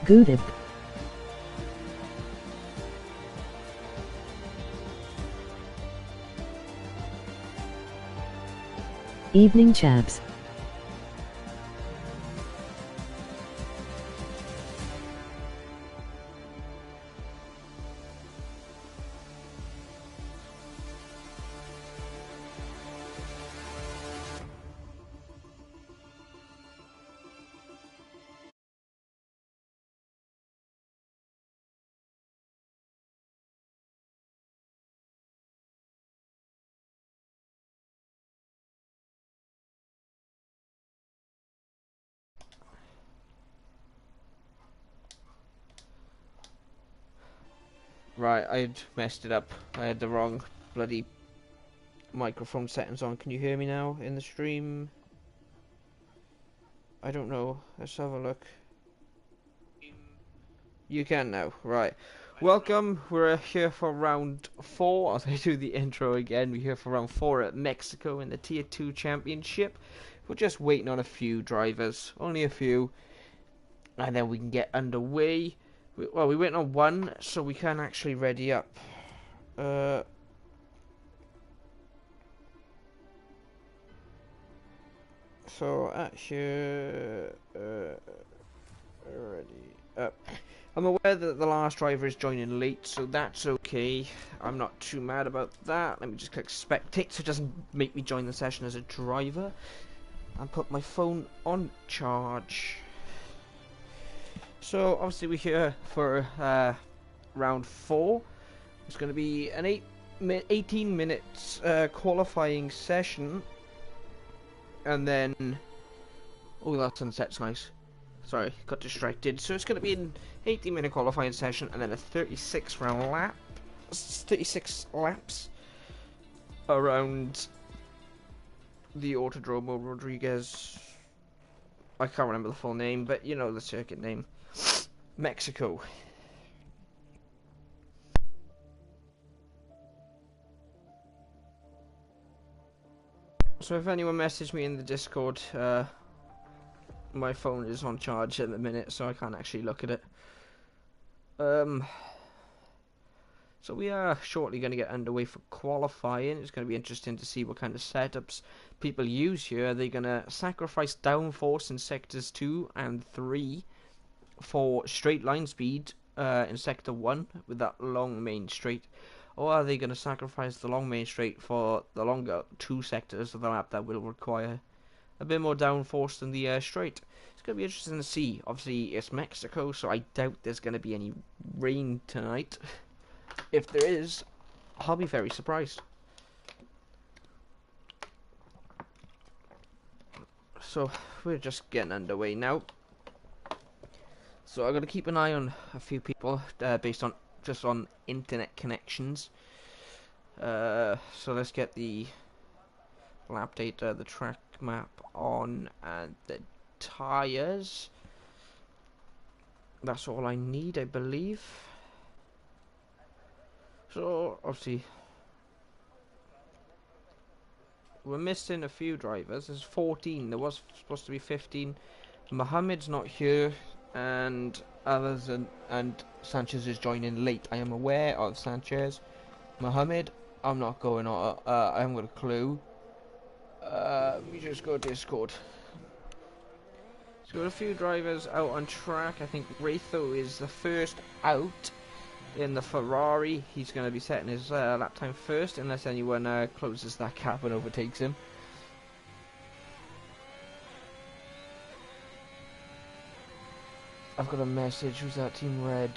Good. Evening, chaps. Right, I'd messed it up. I had the wrong bloody microphone settings on. Can you hear me now in the stream? I don't know. Let's have a look. You can now. Right. Welcome. We're here for round 4. As I do the intro again, we're here for round 4 at Mexico in the Tier 2 Championship. We're just waiting on a few drivers. Only a few. And then we can get underway. Well, we went on 1, so we can actually ready up. So at here, ready up. I'm aware that the last driver is joining late, so that's okay. I'm not too mad about that. Let me just click spectate so it doesn't make me join the session as a driver. And put my phone on charge. So obviously we're here for round 4. It's going to be an 18 minutes qualifying session. And then... oh, that sunset's nice. Sorry, got distracted. So it's going to be an 18-minute qualifying session and then a 36 laps around the Autodromo Rodriguez. I can't remember the full name, but you know the circuit name. Mexico. So if anyone messaged me in the Discord, my phone is on charge at the minute, so I can't actually look at it. So we are shortly going to get underway for qualifying. It's going to be interesting to see what kind of setups people use here. Are they going to sacrifice downforce in sectors 2 and 3 for straight line speed in sector 1 with that long main straight? Or are they going to sacrifice the long main straight for the longer 2 sectors of the lap that will require a bit more downforce than the straight? It's going to be interesting to see. Obviously, it's Mexico, so I doubt there's going to be any rain tonight. If there is, I'll be very surprised. So, we're just getting underway now. So, I'm going to keep an eye on a few people based on just on internet connections. So, let's get the lap data, the track map on, and the tyres. That's all I need, I believe. So, obviously, we're missing a few drivers. There's 14. There was supposed to be 15. Mohammed's not here, and others and Sanchez is joining late. I am aware of Sanchez. Mohammed, I'm not going on. I haven't got a clue. We just go Discord. So got a few drivers out on track. I think Ratho is the first out in the Ferrari. He's going to be setting his lap time first, unless anyone closes that gap and overtakes him. I've got a message. Who's that? Team Red.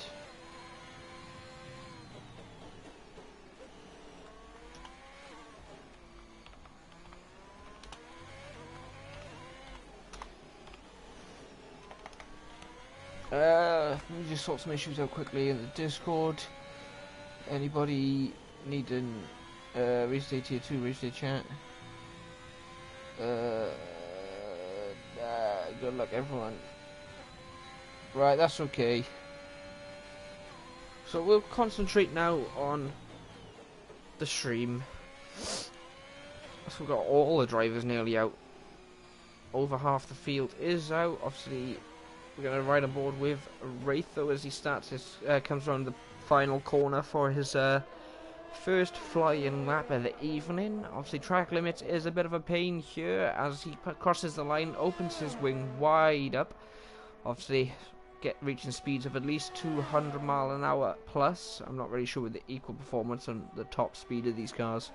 Let me just sort some issues out quickly in the Discord. Anybody needing race day tier 2 race day chat? Good luck everyone. Right, that's okay. So we'll concentrate now on the stream. So we've got all the drivers nearly out. Over half the field is out. Obviously, We're going to ride on board with Wraitho as he starts his comes around the final corner for his first flying lap of the evening. Obviously track limits is a bit of a pain here as he crosses the line, opens his wing wide up. Obviously reaching speeds of at least 200 mile an hour plus. I'm not really sure with the equal performance on the top speed of these cars.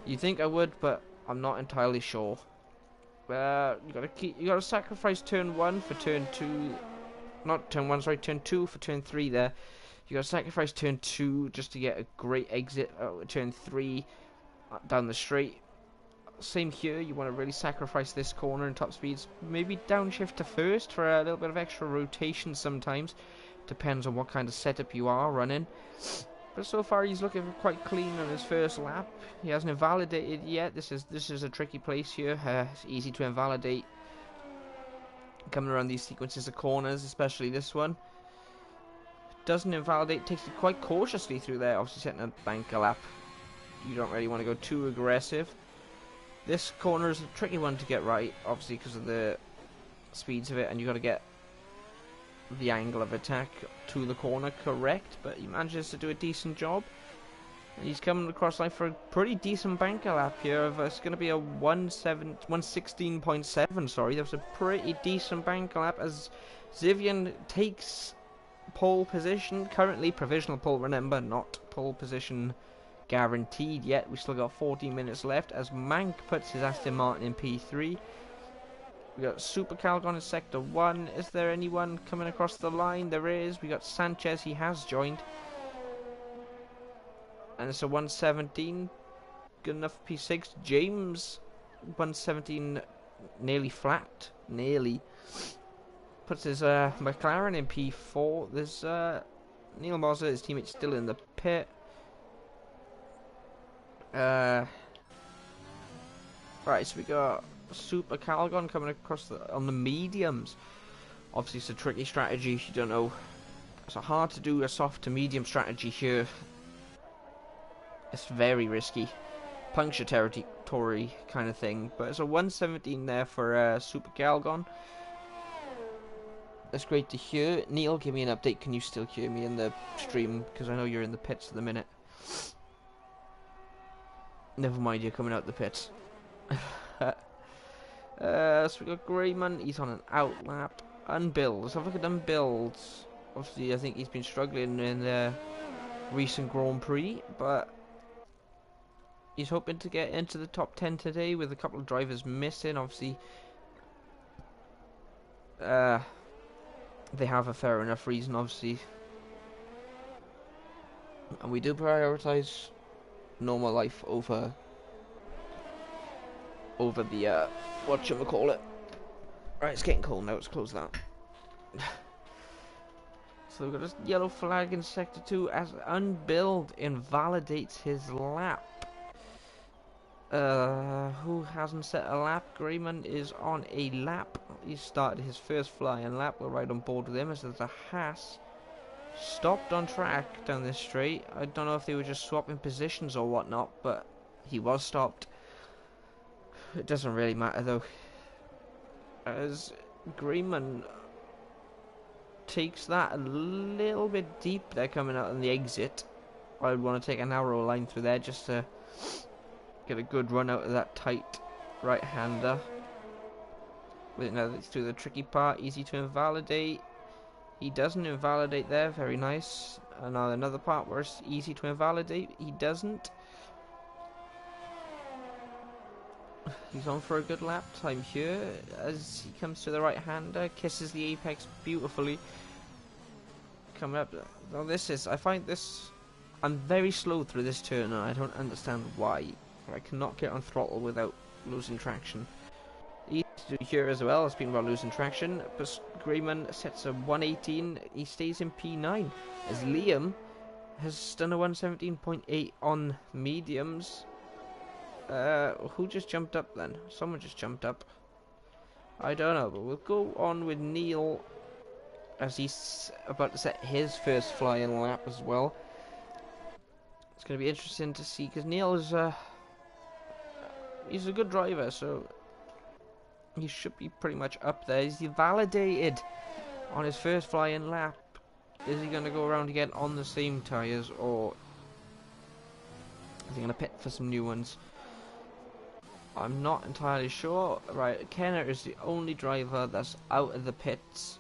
You think I would, but I'm not entirely sure. You gotta sacrifice turn 1 for turn 2. Not turn 1, sorry, turn 2 for turn 3 there. You gotta sacrifice turn 2 just to get a great exit. Turn 3 down the straight. Same here, you want to really sacrifice this corner and top speeds. Maybe downshift to first for a little bit of extra rotation sometimes. Depends on what kind of setup you are running. But so far he's looking quite clean on his first lap. He hasn't invalidated yet. This is a tricky place here. It's easy to invalidate coming around these sequences of corners, especially this one. Doesn't invalidate, takes it quite cautiously through there, obviously setting a banker lap. You don't really want to go too aggressive. This corner is a tricky one to get right, obviously because of the speeds of it, and you got to get the angle of attack to the corner correct, but he manages to do a decent job. And he's coming across line for a pretty decent banker lap here. It's going to be a 116.7, sorry. That was a pretty decent banker lap as Zivian takes pole position. Currently provisional pole, remember, not pole position guaranteed yet. We still got 14 minutes left as Mank puts his Aston Martin in P3. We got Super Calgon in sector 1. Is there anyone coming across the line? There is. We got Sanchez, he has joined. And it's a 117. Good enough for P6. James, 117, nearly flat. Nearly. Puts his McLaren in P4. There's Neil Moser, his teammate, still in the pit. Right, so we got Super Calgon coming across on the mediums. Obviously it's a tricky strategy, you don't know. It's hard to do a soft to medium strategy here. It's very risky. Puncture territory kind of thing. But it's a 117 there for Super Calgon. That's great to hear. Neil, give me an update. Can you still hear me in the stream? Because I know you're in the pits at the minute. Never mind, you're coming out the pits. So we got Greyman, he's on an out lap. Unbuild, let's have a look at Unbuild. Obviously I think he's been struggling in the recent Grand Prix, but he's hoping to get into the top 10 today with a couple of drivers missing. Obviously they have a fair enough reason, obviously, and we do prioritise normal life over the whatchamacallit. Right, it's getting cold now, let's close that. So we've got a yellow flag in sector 2 as Unbuild invalidates his lap. Who hasn't set a lap? Greyman is on a lap. He started his first flying lap. We're right on board with him as there's a Haas stopped on track down this straight. I don't know if they were just swapping positions or whatnot, but he was stopped. It doesn't really matter though, as Greyman takes that a little bit deep there coming out on the exit. I would want to take a narrow line through there just to get a good run out of that tight right-hander. Now let's do the tricky part. Easy to invalidate. He doesn't invalidate there, very nice. And now another part where it's easy to invalidate, he doesn't. He's on for a good lap time here as he comes to the right-hander, kisses the apex beautifully. Coming up, now I find this, I'm very slow through this turn and I don't understand why. I cannot get on throttle without losing traction. Easy to do here as well, speaking about losing traction, but Greyman sets a 118, he stays in P9, as Liam has done a 117.8 on mediums. Who just jumped up then? Someone just jumped up. I don't know, but we'll go on with Neil as he's about to set his first flying lap as well. It's going to be interesting to see, because Neil is he's a good driver, so he should be pretty much up there. He's validated on his first flying lap, is he going to go around again on the same tyres, or is he going to pit for some new ones? I'm not entirely sure. Right, Kenner is the only driver that's out of the pits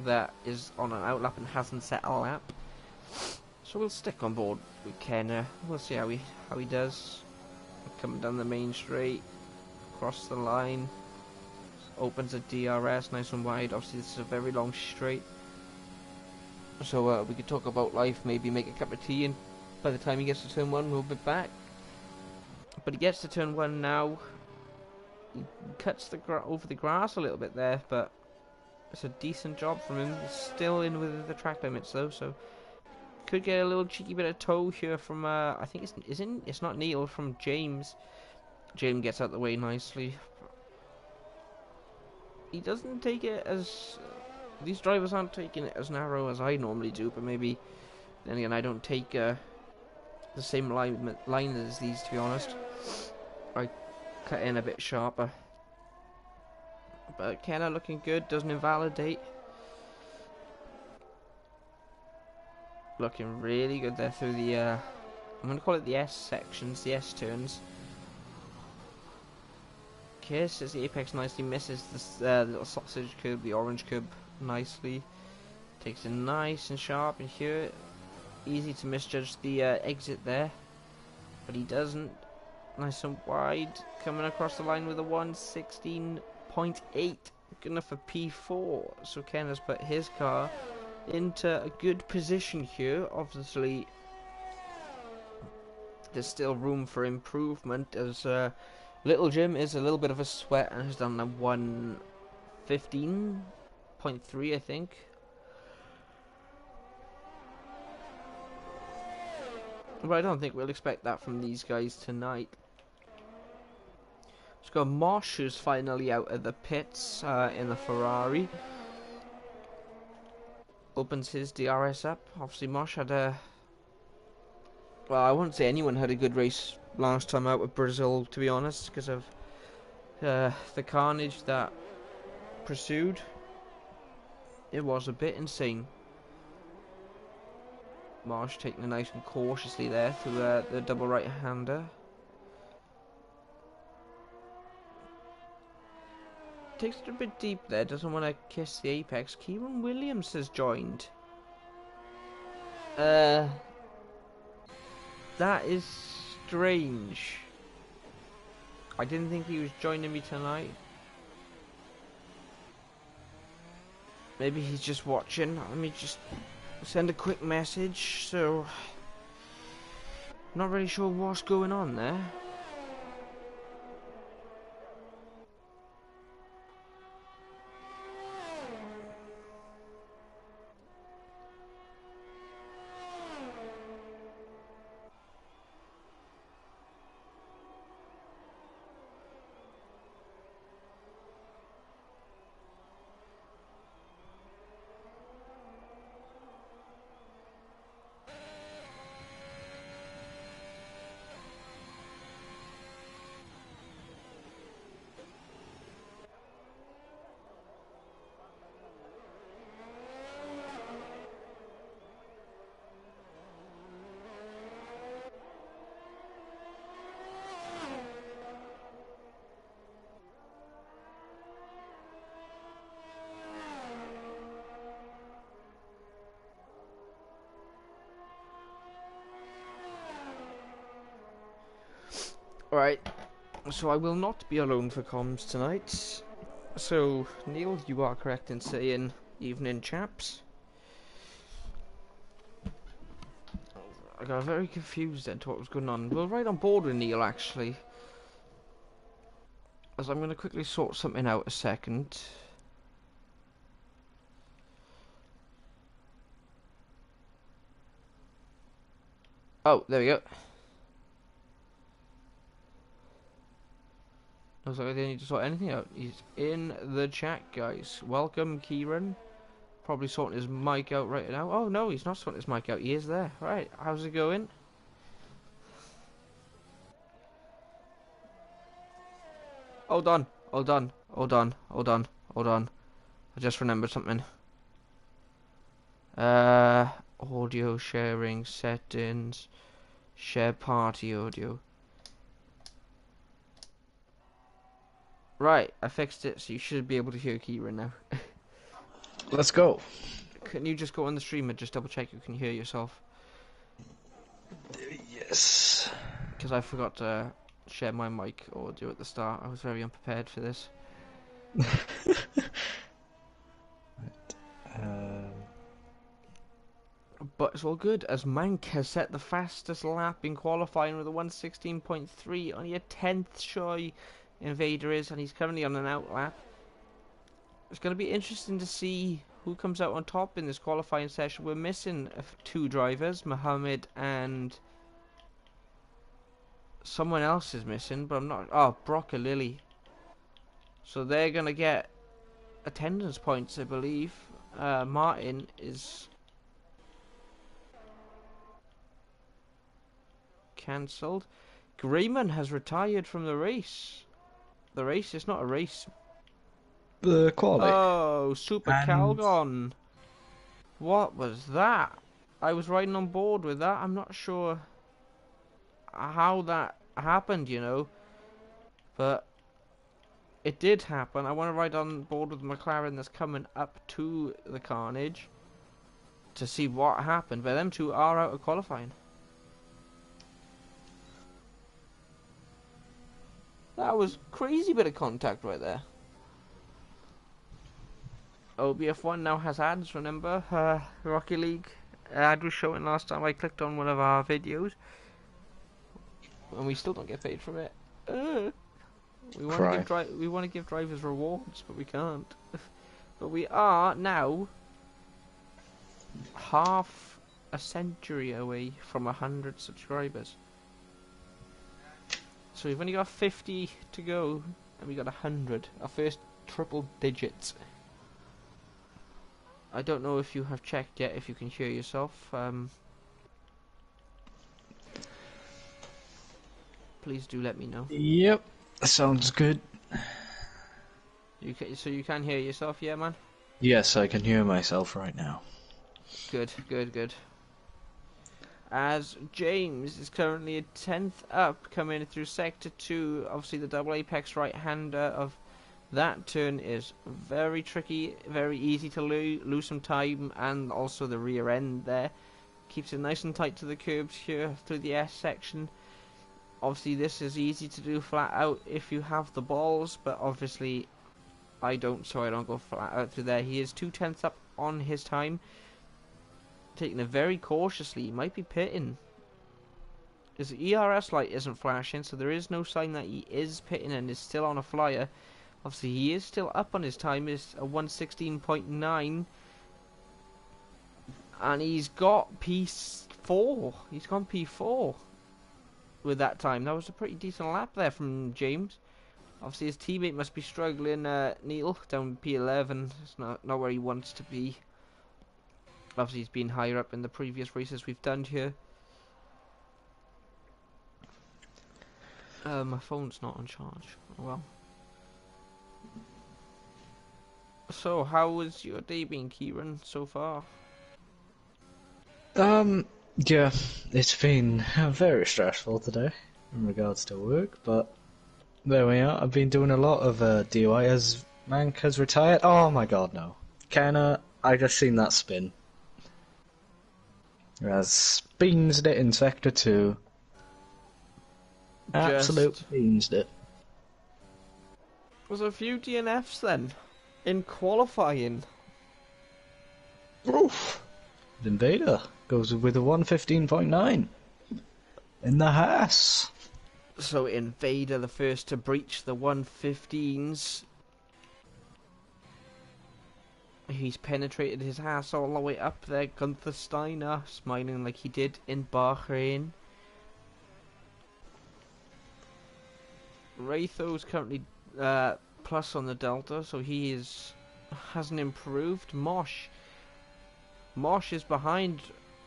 that is on an outlap and hasn't set a lap. So we'll stick on board with Kenner. We'll see how he does. Coming down the main straight, across the line, opens a DRS, nice and wide. Obviously this is a very long straight, so we could talk about life, maybe make a cup of tea, and by the time he gets to turn 1 we'll be back. But he gets to turn 1 now. He cuts over the grass a little bit there, but it's a decent job from him. He's still in with the track limits though, so could get a little cheeky bit of tow here from I think it's not Neil, from James. James gets out the way nicely. He doesn't take it as these drivers aren't taking it as narrow as I normally do, but maybe then again I don't take the same line as these, to be honest. I cut in a bit sharper. But Kenner looking good, doesn't invalidate. Looking really good there through the I'm going to call it the S sections, the S turns. Kisses the apex nicely, misses the little sausage curb, the orange curb nicely. Takes it nice and sharp, and here easy to misjudge the exit there, but he doesn't. Nice and wide, coming across the line with a 1:16.8, good enough for P4. So Ken has put his car into a good position here. Obviously there's still room for improvement, as Little Jim is a little bit of a sweat and has done a 1:15.3, I think. But I don't think we'll expect that from these guys tonight. Let's go. Mosh, who's finally out of the pits in the Ferrari. Opens his DRS up. Obviously Mosh had a... well, I wouldn't say anyone had a good race last time out with Brazil, to be honest, because of the carnage that pursued. It was a bit insane. Marsh taking it nice and cautiously there through the double right-hander. Takes it a bit deep there, doesn't want to kiss the apex. Kieran Williams has joined. That is strange. I didn't think he was joining me tonight. Maybe he's just watching. Let me just send a quick message. So, not really sure what's going on there. Alright, so I will not be alone for comms tonight. So, Neil, you are correct in saying evening, chaps. I got very confused as to what was going on. We're right on board with Neil, actually. As I'm going to quickly sort something out a second. Oh, there we go. Looks like I didn't need to sort anything out. He's in the chat, guys. Welcome, Kieran. Probably sorting his mic out right now. Oh, no, he's not sorting his mic out. He is there. Right, how's it going? Hold on, hold on, hold on, hold on, hold on. I just remembered something. Audio sharing settings, share party audio. Right, I fixed it, so you should be able to hear Kieran now. Let's go. Can you just go on the stream and just double check you can hear yourself? Yes. Because I forgot to share my mic audio at the start. I was very unprepared for this. But it's all good, as Mank has set the fastest lap in qualifying with a 1:16.3, only a tenth shy Invader is, and he's currently on an out lap. It's going to be interesting to see who comes out on top in this qualifying session. We're missing two drivers, Mohammed and someone else is missing, but I'm not. Oh, Brock and Lily. So they're going to get attendance points, I believe. Martin is cancelled. Grayman has retired from the race. The race? It's not a race. The quality. Oh, Super Calgon. What was that? I was riding on board with that. I'm not sure how that happened, you know. But it did happen. I want to ride on board with McLaren that's coming up to the carnage to see what happened. But them two are out of qualifying. That was crazy bit of contact right there. OBF1 now has ads, remember? Rocket League ad was showing last time I clicked on one of our videos. And we still don't get paid from it. We want to give drivers rewards, but we can't. But we are now half a century away from 100 subscribers. So we've only got 50 to go, and we got 100. Our first triple digits. I don't know if you have checked yet, if you can hear yourself. Please do let me know. Yep, sounds good. So you can hear yourself, yeah, man? Yes, I can hear myself right now. Good, good, good. As James is currently a 10th up, coming through Sector 2. Obviously the double apex right-hander of that turn is very tricky, very easy to lose some time, and also the rear end there. Keeps it nice and tight to the curbs here through the S section. Obviously this is easy to do flat out if you have the balls, but obviously I don't, so I don't go flat out through there. He is 2/10 up on his time. Taking it very cautiously. He might be pitting. His ERS light isn't flashing, so there is no sign that he is pitting and is still on a flyer. Obviously, he is still up on his time. It's a 1:16.9. And he's got P4. He's gone P4 with that time. That was a pretty decent lap there from James. Obviously, his teammate must be struggling. Neil, down P11. It's not where he wants to be. Obviously, he's been higher up in the previous races we've done here. My phone's not on charge. Oh well. So, how was your day been, Kieran, so far? Yeah, it's been very stressful today in regards to work, but there we are. I've been doing a lot of DUI as Mank has retired. Oh my god, no. Kenna, I just seen that spin. Has beansed it in Sector 2. Absolute beansed it. Was a few DNFs then? In qualifying? Oof. Invader goes with a 1:15.9 in the Haas. So Invader, the first to breach the 1:15s. He's penetrated his Haas all the way up there. Gunther Steiner smiling like he did in Bahrain. Raytho's currently plus on the Delta, so he hasn't improved. Mosh is behind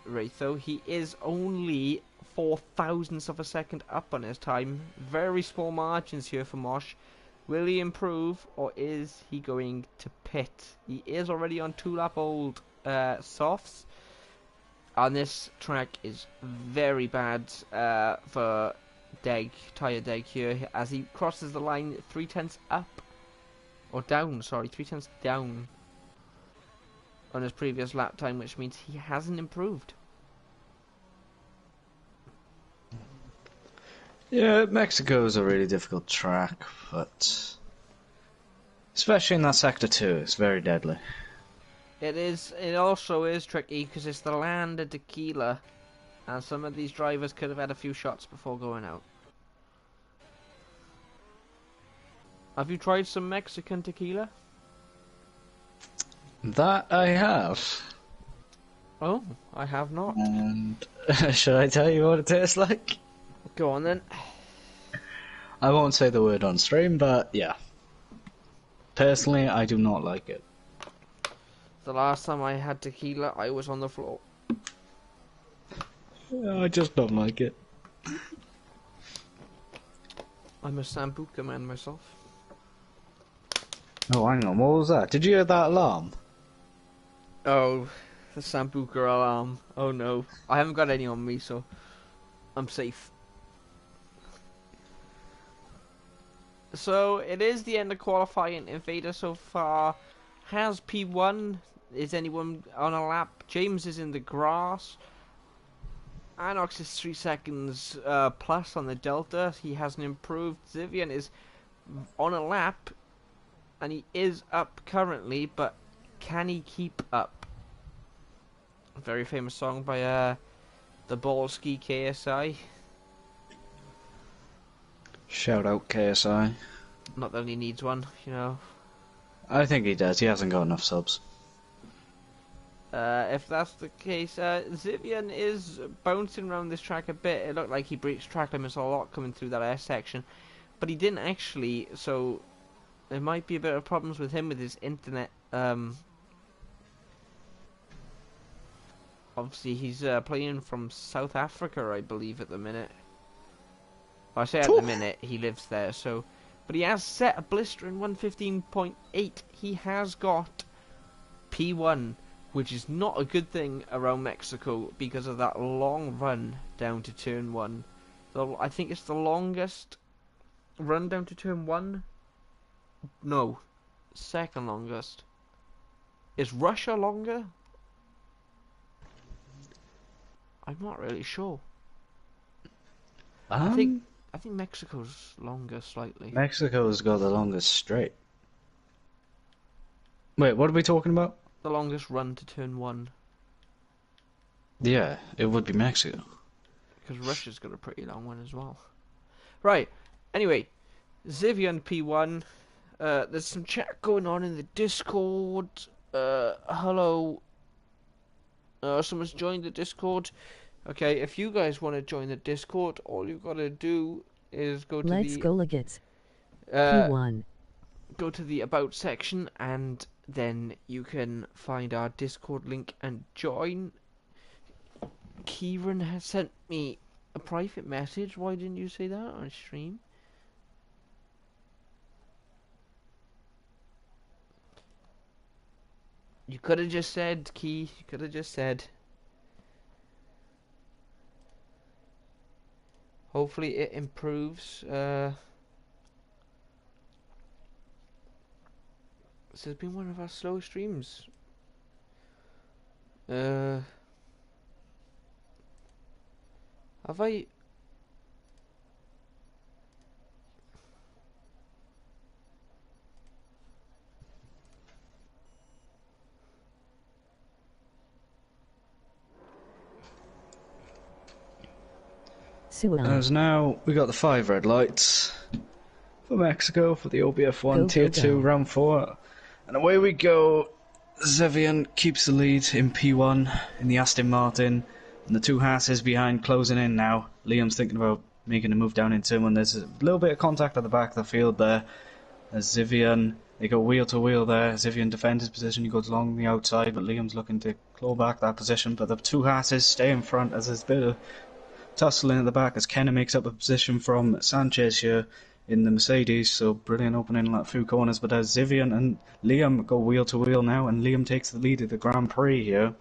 Raytho. He is only 4 thousandths of a second up on his time. Very small margins here for Mosh. Will he improve, or is he going to pit? He is already on 2-lap-old softs, and this track is very bad for tyre deg here, as he crosses the line 3/10 up, or down, sorry, 3/10 down on his previous lap time, which means he hasn't improved. Yeah, Mexico is a really difficult track, but especially in that sector 2, it's very deadly. It is. It also is tricky because it's the land of tequila, and some of these drivers could have had a few shots before going out. Have you tried some Mexican tequila? That I have. Oh, I have not. And should I tell you what it tastes like? Go on then. I won't say the word on stream, but yeah. Personally, I do not like it. The last time I had tequila, I was on the floor. I just don't like it. I'm a Sambuca man myself. Oh, hang on, what was that? Did you hear that alarm? Oh, the Sambuca alarm. Oh no. I haven't got any on me, so I'm safe. So, it is the end of qualifying. Invader so far has P1. Is anyone on a lap? James is in the grass. Anox is 3 seconds plus on the Delta. He hasn't improved. Zivian is on a lap, and he is up currently, but can he keep up? A very famous song by the Ballski KSI. Shout out KSI. Not that he needs one, you know. I think he does, he hasn't got enough subs. If that's the case, Zivian is bouncing around this track a bit. It looked like he breached track limits a lot coming through that S section, but he didn't actually, so there might be a bit of problems with him with his internet. Obviously, he's playing from South Africa, I believe, at the minute. Well, I say at the minute, he lives there, so... But he has set a blistering 115.8. He has got P1, which is not a good thing around Mexico because of that long run down to turn 1. I think it's the longest run down to turn 1. No, second longest. Is Russia longer? I'm not really sure. I think Mexico's longer slightly. Mexico's got the longest straight. Wait, what are we talking about? The longest run to turn 1. Yeah, it would be Mexico. Because Russia's got a pretty long one as well. Right, anyway, Zivian P1. There's some chat going on in the Discord. Hello. Someone's joined the Discord. Okay, if you guys want to join the Discord, all you've got to do is go to Let's go Liggets. P1. Go to the About section, and then you can find our Discord link and join. Kieran has sent me a private message. Why didn't you say that on stream? You could have just said, Key. You could have just said. Hopefully it improves. This has been one of our slow streams. Have I... As now, we got the 5 red lights for Mexico for the OBF1 Tier 2 Round 4. And away we go. Zivian keeps the lead in P1 in the Aston Martin. And the 2 Hasses behind closing in now. Liam's thinking about making a move down in turn 1. There's a little bit of contact at the back of the field there. As Zivian, they go wheel to wheel there. Zivian defends his position, he goes along the outside, but Liam's looking to claw back that position. But the 2 Hasses stay in front as there's a bit of tussling at the back as Kenna makes up a position from Sanchez here. in the Mercedes, so brilliant opening like few corners. But as Zivian and Liam go wheel to wheel now, and Liam takes the lead of the Grand Prix here.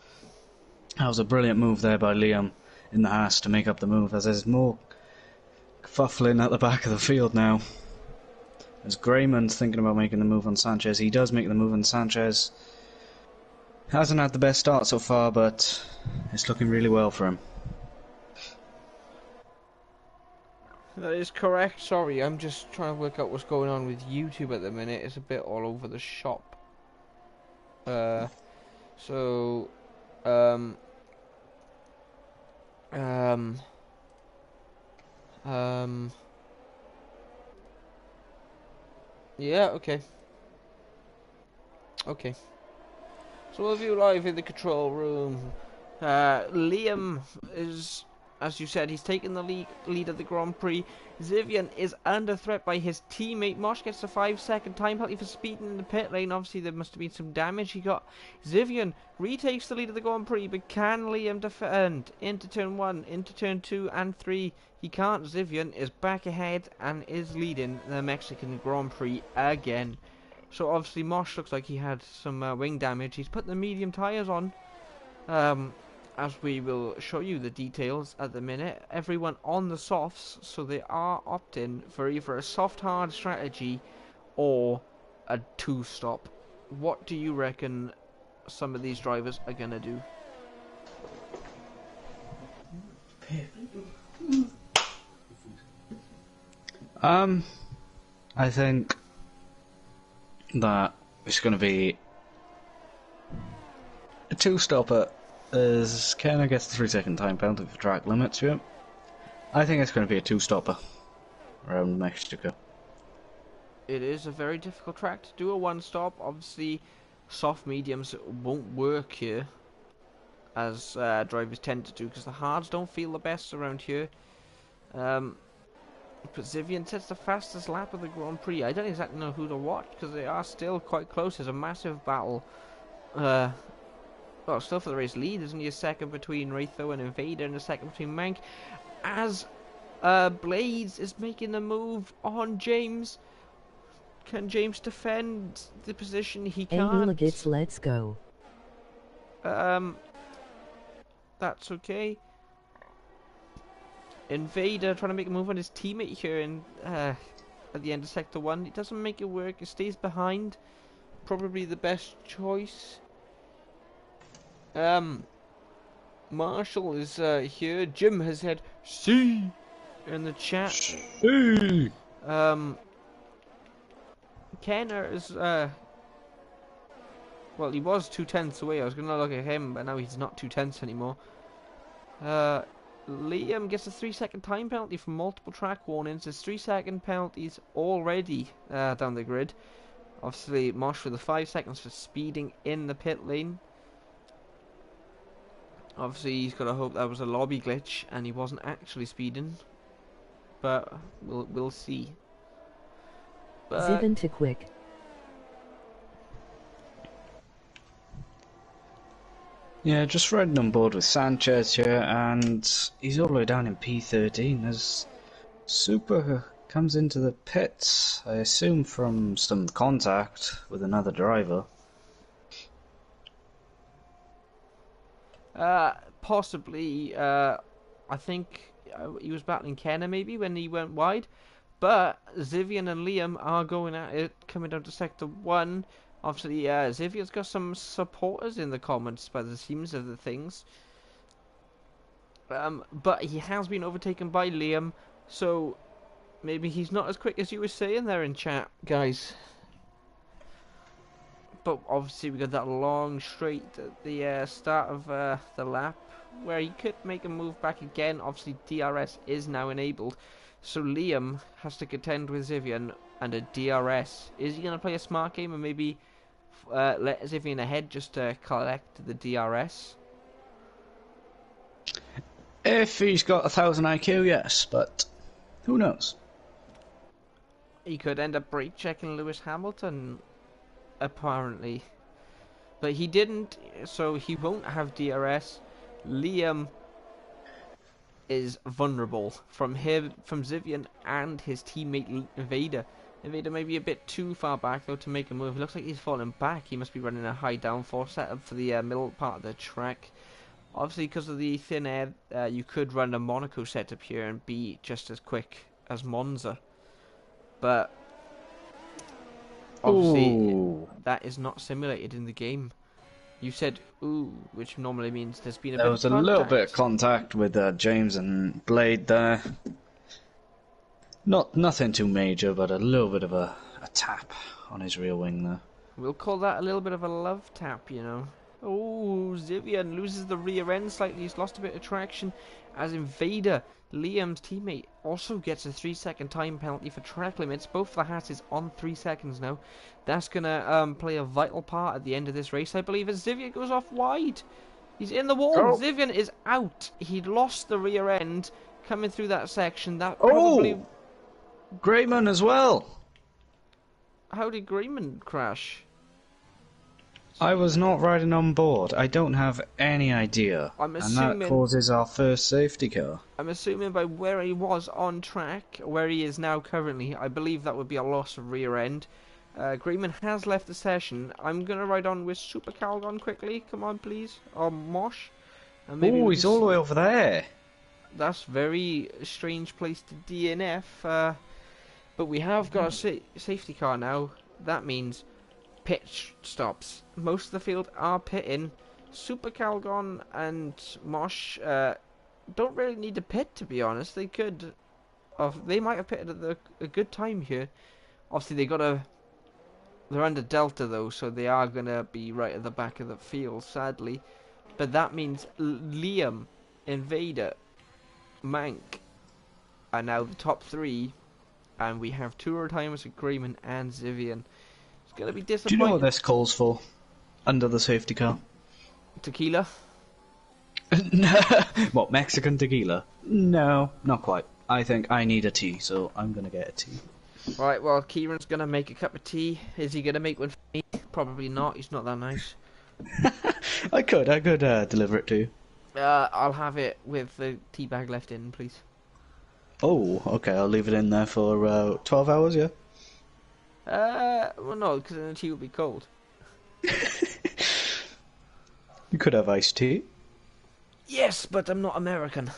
That was a brilliant move there by Liam in the Haas to make up the move, as there's more fuffling at the back of the field now. As Grayman's thinking about making the move on Sanchez, he does make the move on Sanchez. Hasn't had the best start so far, but it's looking really well for him. That is correct. Sorry, I'm just trying to work out what's going on with YouTube at the minute. It's a bit all over the shop. Yeah, okay. Okay. So we'll view live in the control room. Liam is, as you said, he's taken the lead of the Grand Prix. Zivian is under threat by his teammate. Mosh gets a 5-second time penalty for speeding in the pit lane. Obviously, there must have been some damage he got. Zivian retakes the lead of the Grand Prix, but can Liam defend into turn 1, into turn 2 and 3? He can't. Zivian is back ahead and is leading the Mexican Grand Prix again. So obviously Mosh looks like he had some wing damage. He's put the medium tyres on. As we will show you the details at the minute. Everyone on the softs, so they are opting for either a soft-hard strategy or a 2-stop. What do you reckon some of these drivers are going to do? I think that it's going to be a 2-stopper. As Kenner gets the 3-second time penalty for track limits here. I think it's going to be a 2-stopper around Mexico. It is a very difficult track to do a 1-stop. Obviously, soft mediums won't work here, as drivers tend to do, because the hards don't feel the best around here. But Zivian sets the fastest lap of the Grand Prix. I don't exactly know who to watch, because they are still quite close. There's a massive battle. Well, still for the race lead. There's only a second between Ratho and Invader, and a second between Mank. As Blades is making the move on James. Can James defend the position? He can't. Hooligans, let's go. That's okay. Invader trying to make a move on his teammate here in, at the end of Sector 1. It doesn't make it work. It stays behind. Probably the best choice. Marshall is here. Jim has said "see" in the chat. See. Kenner is well, he was 2/10 away. I was gonna look at him, but now he's not 2/10 anymore. Liam gets a 3-second time penalty for multiple track warnings. There's 3-second penalties already down the grid. Obviously, Marshall with the 5 seconds for speeding in the pit lane. Obviously, he's got to hope that was a lobby glitch and he wasn't actually speeding. But we'll see. Zivian too quick. Yeah, just riding on board with Sanchez here, and he's all the way down in P13 as Super comes into the pits, I assume from some contact with another driver. Possibly, I think he was battling Kenner maybe when he went wide. But Zivian and Liam are going at it, coming down to Sector 1. Obviously, Zivian's got some supporters in the comments by the seams of the things. But he has been overtaken by Liam, so maybe he's not as quick as you were saying there in chat, guys. But obviously we got that long straight at the start of the lap, where he could make a move back again. Obviously DRS is now enabled, so Liam has to contend with Zivian and a DRS. Is he going to play a smart game and maybe let Zivian ahead just to collect the DRS? If he's got 1,000 IQ, yes, but who knows? He could end up brake checking Lewis Hamilton, apparently. But he didn't, so he won't have DRS. Liam is vulnerable from him, from Zivian and his teammate Invader. Invader may be a bit too far back though to make a move. It looks like he's falling back. He must be running a high downforce setup for the middle part of the track. Obviously, because of the thin air, you could run a Monaco setup here and be just as quick as Monza. But obviously, that is not simulated in the game. You said "ooh," which normally means there's been a bit of contact. There was a little bit of contact with James and Blade there. Nothing too major, but a little bit of a tap on his rear wing there. We'll call that a little bit of a love tap, you know. Oh, Zivian loses the rear end slightly. He's lost a bit of traction as Invader, Liam's teammate, also gets a 3-second time penalty for track limits. Both the Haas is on 3 seconds now. That's going to play a vital part at the end of this race, I believe, as Zivian goes off wide. He's in the wall. Oh. Zivian is out. He'd lost the rear end coming through that section. That probably... Greyman as well. How did Greyman crash? I was not riding on board. I don't have any idea. And that causes our first safety car. I'm assuming by where he was on track, where he is now currently, I believe that would be a loss of rear end. Greyman has left the session. I'm going to ride on with Super Calgon quickly. Come on, please. Or Mosh. Oh, he's all the way over there. That's very strange place to DNF. But we have got a safety car now. That means pit stops. Most of the field are pitting. Super Calgon and Mosh don't really need to pit, to be honest. They could, they might have pitted at a good time here. Obviously, they're under Delta though, so they are gonna be right at the back of the field, sadly. But that means Liam, Invader, Mank are now the top 3, and we have 2 retirements with Greyman and Zivian. It's gonna be disappointing. Do you know what this calls for? Under the safety car. Tequila? What, Mexican tequila? No, not quite. I think I need a tea, so I'm gonna get a tea. Right, well, Kieran's gonna make a cup of tea. Is he gonna make one for me? Probably not. He's not that nice. I could deliver it to you. I'll have it with the tea bag left in, please. Oh, okay. I'll leave it in there for 12 hours, yeah? Well, no, because then the tea will be cold. You could have iced tea. Yes, but I'm not American.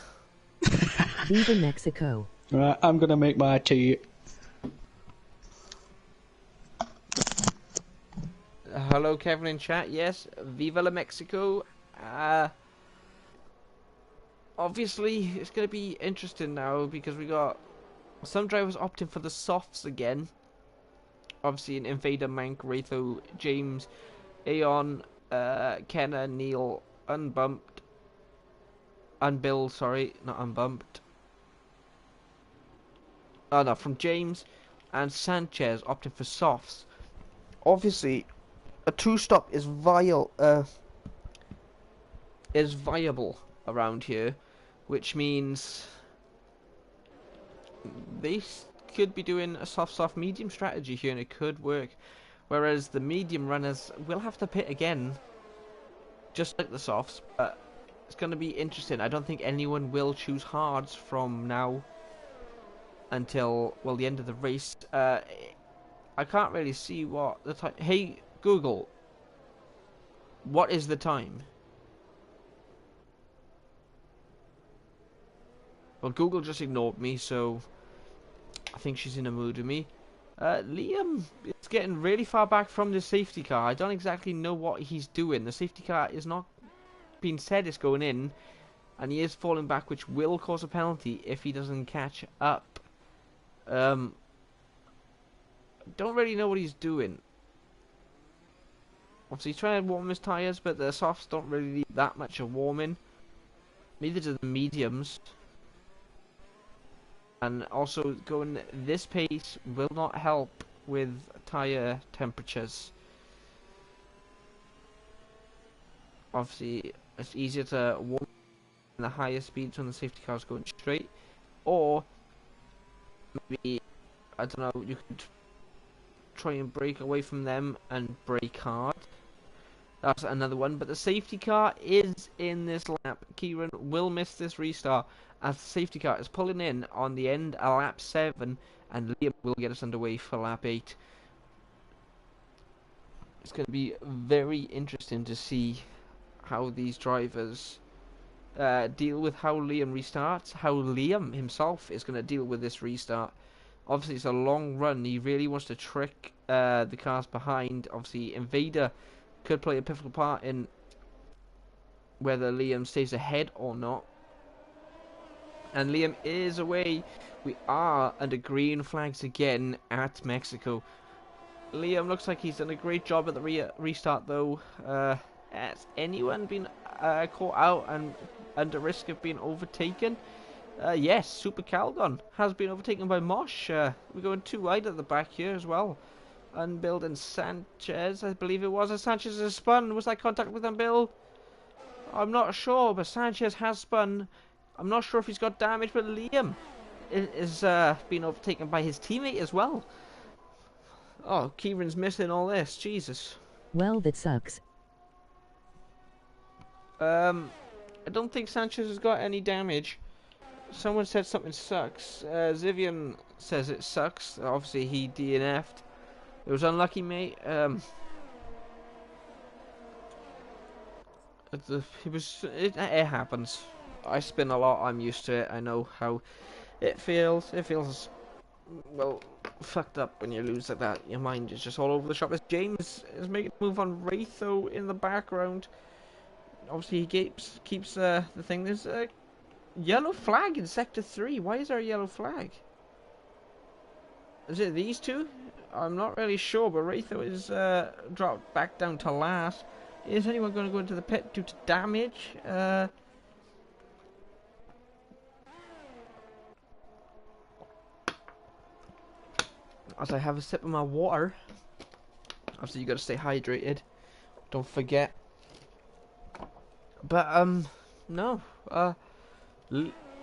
Viva Mexico. Right, I'm gonna make my tea. Hello, Kevin in chat. Yes, Viva la Mexico. Obviously, it's going to be interesting now because we got some drivers opting for the softs again. Obviously, in Invader, Mank, Ratho, James, Aeon, Kenna, Neil, Unbumped, Unbill, sorry, not Unbumped. Oh no, from James and Sanchez opting for softs. Obviously, a 2-stop is viable around here, which means they could be doing a soft medium strategy here, and it could work. Whereas the medium runners will have to pit again, just like the softs. But it's going to be interesting. I don't think anyone will choose hards from now until, well, the end of the race. I can't really see what the time. Hey Google, what is the time? Well, Google just ignored me, so I think she's in a mood with me. Liam is getting really far back from the safety car. I don't exactly know what he's doing. The safety car is not being said it's going in, and he is falling back, which will cause a penalty if he doesn't catch up. Don't really know what he's doing. Obviously, he's trying to warm his tyres, but the softs don't really need that much of warming. Neither do the mediums. And also, going this pace will not help with tyre temperatures. Obviously, it's easier to warm in the higher speeds when the safety car is going straight. Or, maybe, I don't know, you could try and break away from them and brake hard. That's another one. But the safety car is in this lap. Kieran will miss this restart as the safety car is pulling in on the end of lap 7, and Liam will get us underway for lap 8. It's going to be very interesting to see how these drivers deal with how Liam restarts, how Liam himself is going to deal with this restart. Obviously, it's a long run. He really wants to trick the cars behind. Obviously, Invader could play a pivotal part in whether Liam stays ahead or not. And Liam is away. We are under green flags again at Mexico. Liam looks like he's done a great job at the restart, though. Has anyone been caught out and under risk of being overtaken? Yes, Super Calgon has been overtaken by Mosh. We're going too wide at the back here as well. Unbuild and Sanchez, I believe it was. Sanchez has spun. Was that contact with Unbuild? I'm not sure, but Sanchez has spun. I'm not sure if he's got damage, but Liam is being overtaken by his teammate as well. Oh, Kieran's missing all this. Jesus. Well, that sucks. I don't think Sanchez has got any damage. Someone said something sucks. Zivian says it sucks. Obviously, he DNF'd. It was unlucky, mate. It happens. I spin a lot. I'm used to it. I know how it feels. It feels, well, fucked up when you lose like that. Your mind is just all over the shop. As James is making a move on Wraitho in the background. Obviously, he keeps the thing. There's a yellow flag in Sector 3. Why is there a yellow flag? Is it these two? I'm not really sure, but Wraitho is dropped back down to last. Is anyone going to go into the pit due to damage? As I have a sip of my water. Obviously, you got to stay hydrated. Don't forget. But no.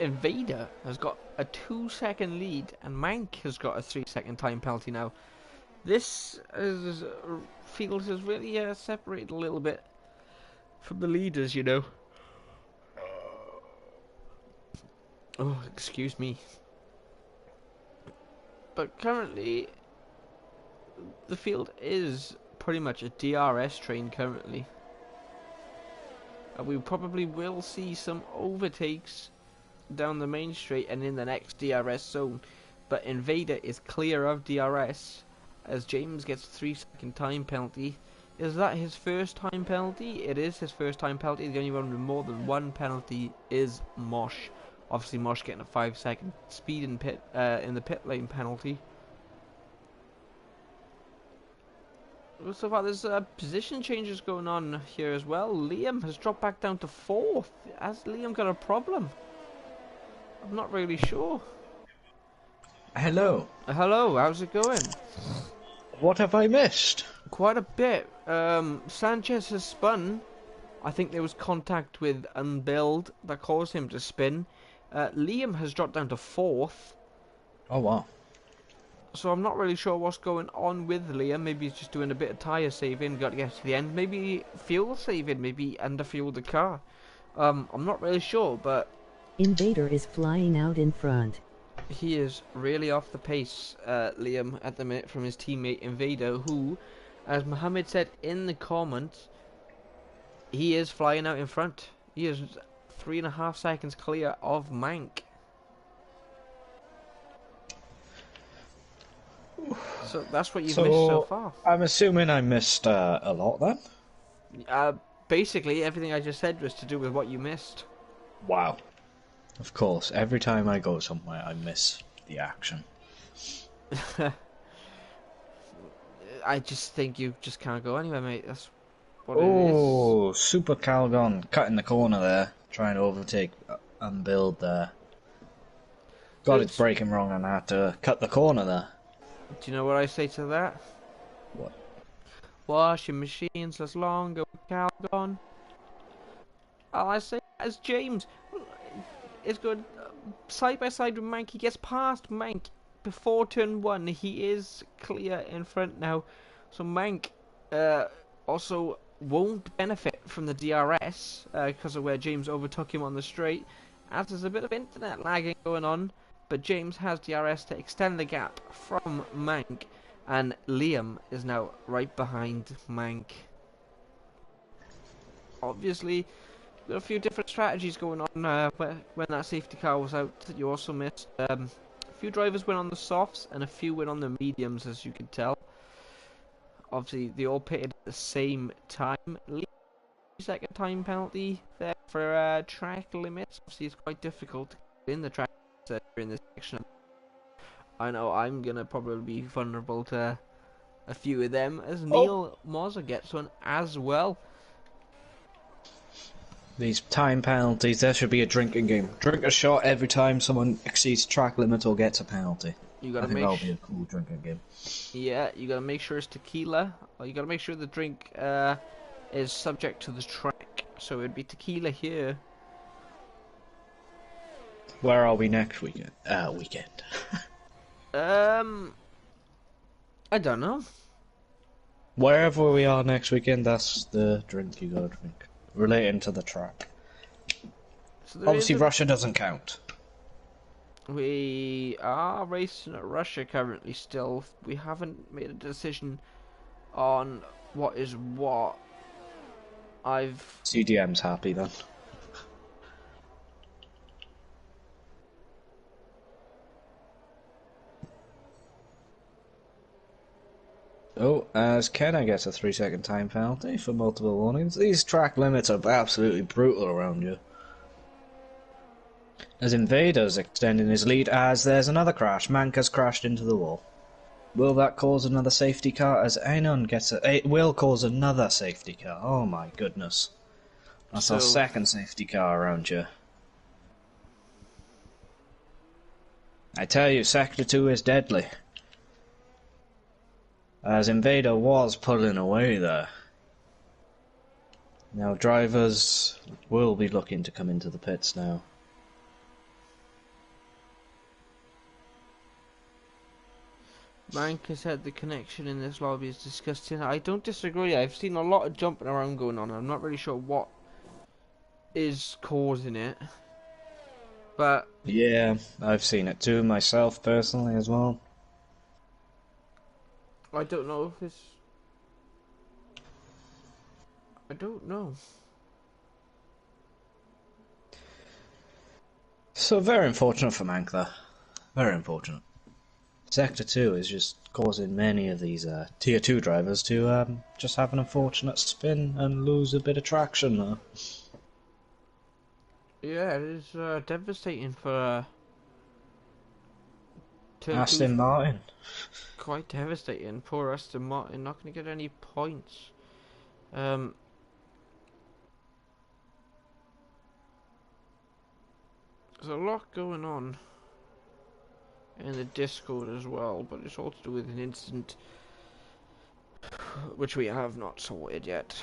Invader has got a 2-second lead, and Mank has got a 3-second time penalty now. This field has really separated a little bit from the leaders, you know. Oh, excuse me. But currently, the field is pretty much a DRS train currently. And we probably will see some overtakes down the main straight and in the next DRS zone. But Invader is clear of DRS as James gets 3-second time penalty. Is that his first time penalty? It is his first time penalty. The only one with more than one penalty is Mosh. Obviously, Mosh getting a 5-second speed in the pit lane penalty. So far, there's position changes going on here as well. Liam has dropped back down to 4th. Has Liam got a problem? I'm not really sure. Hello. Hello, how's it going? What have I missed? Quite a bit. Sanchez has spun. I think there was contact with Unbuild that caused him to spin. Liam has dropped down to 4th. Oh, wow. So I'm not really sure what's going on with Liam. Maybe he's just doing a bit of tyre saving, got to get to the end. Maybe fuel saving, maybe underfueled the car. I'm not really sure, but Invader is flying out in front. he is really off the pace, Liam, at the minute from his teammate Invader, who, as Mohammed said in the comments, he is flying out in front. He is 3.5 seconds clear of Mank. So that's what you've missed so far. I'm assuming I missed a lot then? Basically, everything I just said was to do with what you missed. Wow. Of course, every time I go somewhere, I miss the action. I just think you just can't go anywhere, mate. That's what it is. Oh, Super Calgon cutting the corner there, trying to overtake Unbuild there. Got its braking wrong and I had to cut the corner there. Do you know what I say to that? What? Washing machines last longer with Calgon. All I say is James is good side by side with Mank. He gets past Mank before turn 1. He is clear in front now. So Mank also won't benefit from the DRS because of where James overtook him on the straight, as there's a bit of internet lagging going on, but James has DRS to extend the gap from Mank, and Liam is now right behind Mank. Obviously, got a few different strategies going on when that safety car was out that you also missed. A few drivers went on the softs and a few went on the mediums, as you can tell. Obviously, they all pitted at the same time. Second time penalty there for track limits. Obviously, it's quite difficult to get in the track in this section. I know I'm gonna probably be vulnerable to a few of them, as Neil Moser gets one as well. These time penalties, there should be a drinking game. Drink a shot every time someone exceeds track limit or gets a penalty. You gotta I think that'll be a cool drinking game. Yeah, you gotta make sure it's tequila. Or you gotta make sure the drink is subject to the track. So it'd be tequila here. Where are we next weekend? Weekend. I don't know. Wherever we are next weekend, that's the drink you gotta drink. Relating to the track. So Obviously, Russia doesn't count. We are racing at Russia currently still. We haven't made a decision on what is what. CDM's happy then. Oh, as Kenna gets a 3-second time penalty for multiple warnings. These track limits are absolutely brutal around you. As Invader's extending his lead, as there's another crash. Manka's crashed into the wall. Will that cause another safety car? As Anon gets it will cause another safety car. Oh my goodness. That's our second safety car around you. I tell you, Sector 2 is deadly. As Invader was pulling away there. Now drivers will be looking to come into the pits now. Mank has said the connection in this lobby is disgusting. I don't disagree. I've seen a lot of jumping around going on. I'm not really sure what is causing it. But yeah, I've seen it too myself personally as well. I don't know if it's... I don't know. So very unfortunate for Mank there. Very unfortunate. Sector 2 is just causing many of these Tier 2 drivers to just have an unfortunate spin and lose a bit of traction there. Yeah, it is devastating for Aston Martin. Quite devastating. Poor Aston Martin, not going to get any points. There's a lot going on in the Discord as well, but it's all to do with an incident which we have not sorted yet.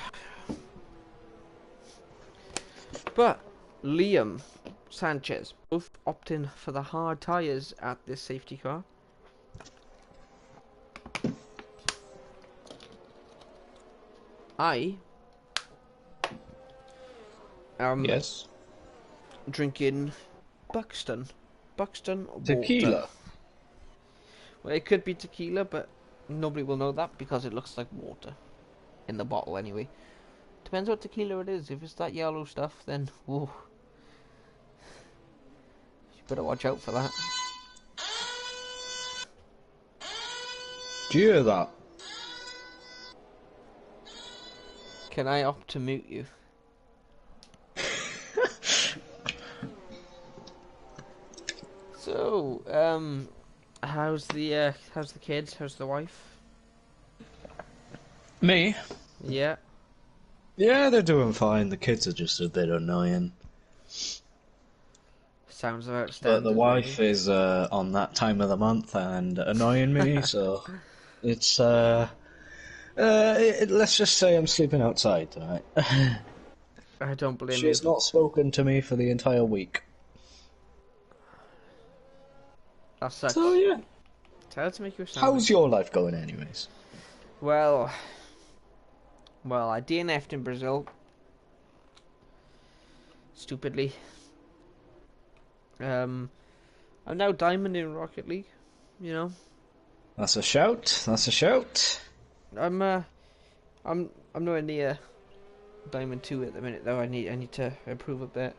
But Liam Sanchez both opting for the hard tyres at this safety car. I am drinking Buxton water. Tequila. Well, it could be tequila, but nobody will know that because it looks like water in the bottle anyway. Depends what tequila it is. If it's that yellow stuff, then whoa, you better watch out for that. Do you hear that? Can I opt to mute you? So, how's the kids? How's the wife? Me? Yeah. Yeah, they're doing fine. The kids are just a bit annoying. Sounds about standard. But the wife is on that time of the month and annoying me, so it's let's just say I'm sleeping outside tonight. I don't blame you. She's not spoken to me for the entire week. That sucks. So yeah. Tell her to make you a sandwich. How's your life going anyways? Well, Well, I DNF'd in Brazil. Stupidly. I'm now Diamond in Rocket League. You know. That's a shout. That's a shout. I'm nowhere near Diamond 2 at the minute though. I need to improve a bit.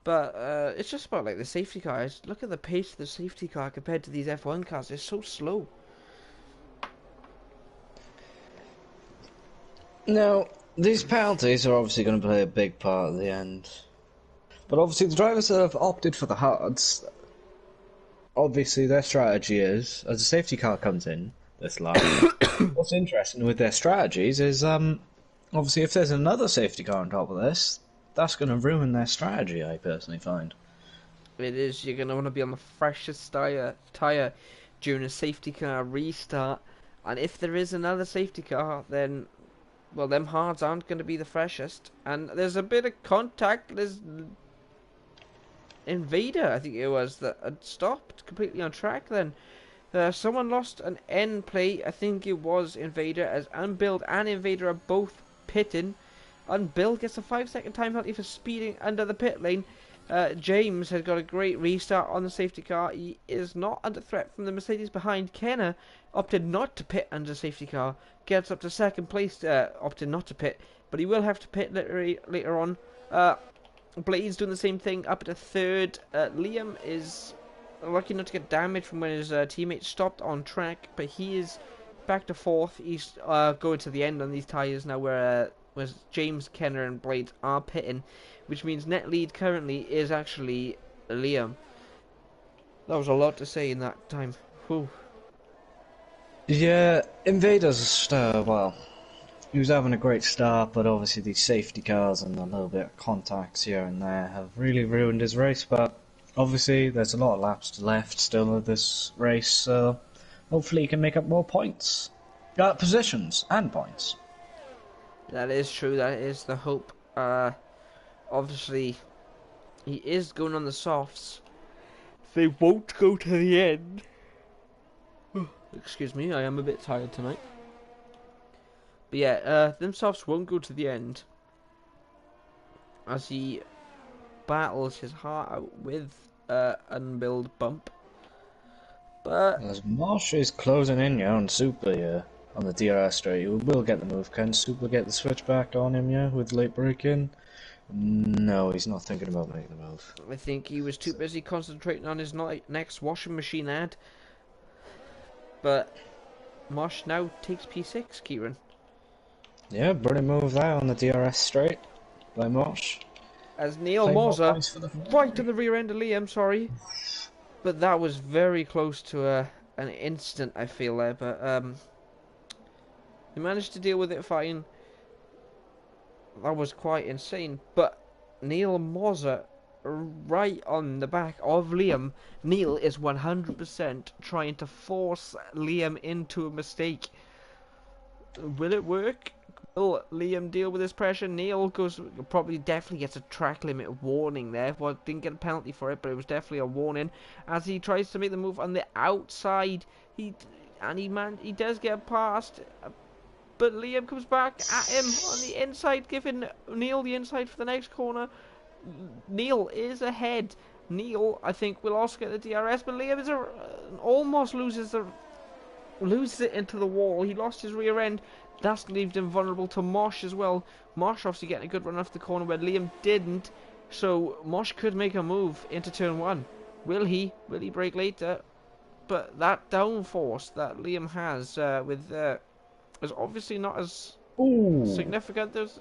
But it's just about like the safety cars. Look at the pace of the safety car compared to these F1 cars. They're so slow. Now, these penalties are obviously going to play a big part at the end. But obviously the drivers that have opted for the hards, obviously their strategy is, as a safety car comes in this lap, what's interesting with their strategies is, obviously if there's another safety car on top of this, that's going to ruin their strategy, I personally find. It is. You're going to want to be on the freshest tyre during a safety car restart. And if there is another safety car, then, well, them hards aren't going to be the freshest. And there's a bit of contact. There's Invader, I think it was, that had stopped completely on track then. Someone lost an end plate. I think it was Invader, as Unbuild and Invader are both pitting. Unbuild gets a 5-second time penalty for speeding under the pit lane. James has got a great restart on the safety car. He is not under threat from the Mercedes behind. Kenner opted not to pit under safety car. Gets up to second place, opted not to pit, but he will have to pit later on. Blade's doing the same thing, up to third. Liam is lucky not to get damaged from when his teammate stopped on track, but he is back to fourth. He's going to the end on these tyres now, where James, Kenner and Blade are pitting, which means net lead currently is actually Liam. That was a lot to say in that time. Whew. Yeah, Invader's, well, he was having a great start, but obviously these safety cars and a little bit of contacts here and there have really ruined his race, but obviously there's a lot of laps left still of this race, so hopefully he can make up more points. Positions and points. That is true, that is the hope. Obviously, he is going on the softs. They won't go to the end. Excuse me, I am a bit tired tonight. But yeah, them softs won't go to the end, as he battles his heart out with Unbuild Bump. But as Mosh is closing in here on Super here, on the DRS straight, he will get the move. Can Super get the switch back on him here with late braking? No, he's not thinking about making the move. I think he was too busy concentrating on his next washing machine ad. But Mosh now takes P6, Kieran. Yeah, brilliant move there on the DRS straight by Mosh. As Neil Moser, right to the rear end of Liam, sorry. But that was very close to an instant, I feel there. But he managed to deal with it fine. That was quite insane. But Neil Moser, right on the back of Liam. Neil is 100% trying to force Liam into a mistake. Will it work? Will Liam deal with this pressure? Neil definitely gets a track limit warning there. Well, didn't get a penalty for it, but it was definitely a warning. As he tries to make the move on the outside, he does get past, but Liam comes back at him on the inside, giving Neil the inside for the next corner. Neil is ahead. Neil, I think, will also get the DRS, but Liam is almost loses it into the wall. He lost his rear end. That's left him vulnerable to Mosh as well. Mosh obviously getting a good run off the corner where Liam didn't. So Mosh could make a move into turn one. Will he? Will he brake later? But that downforce that Liam has is obviously not as significant. There's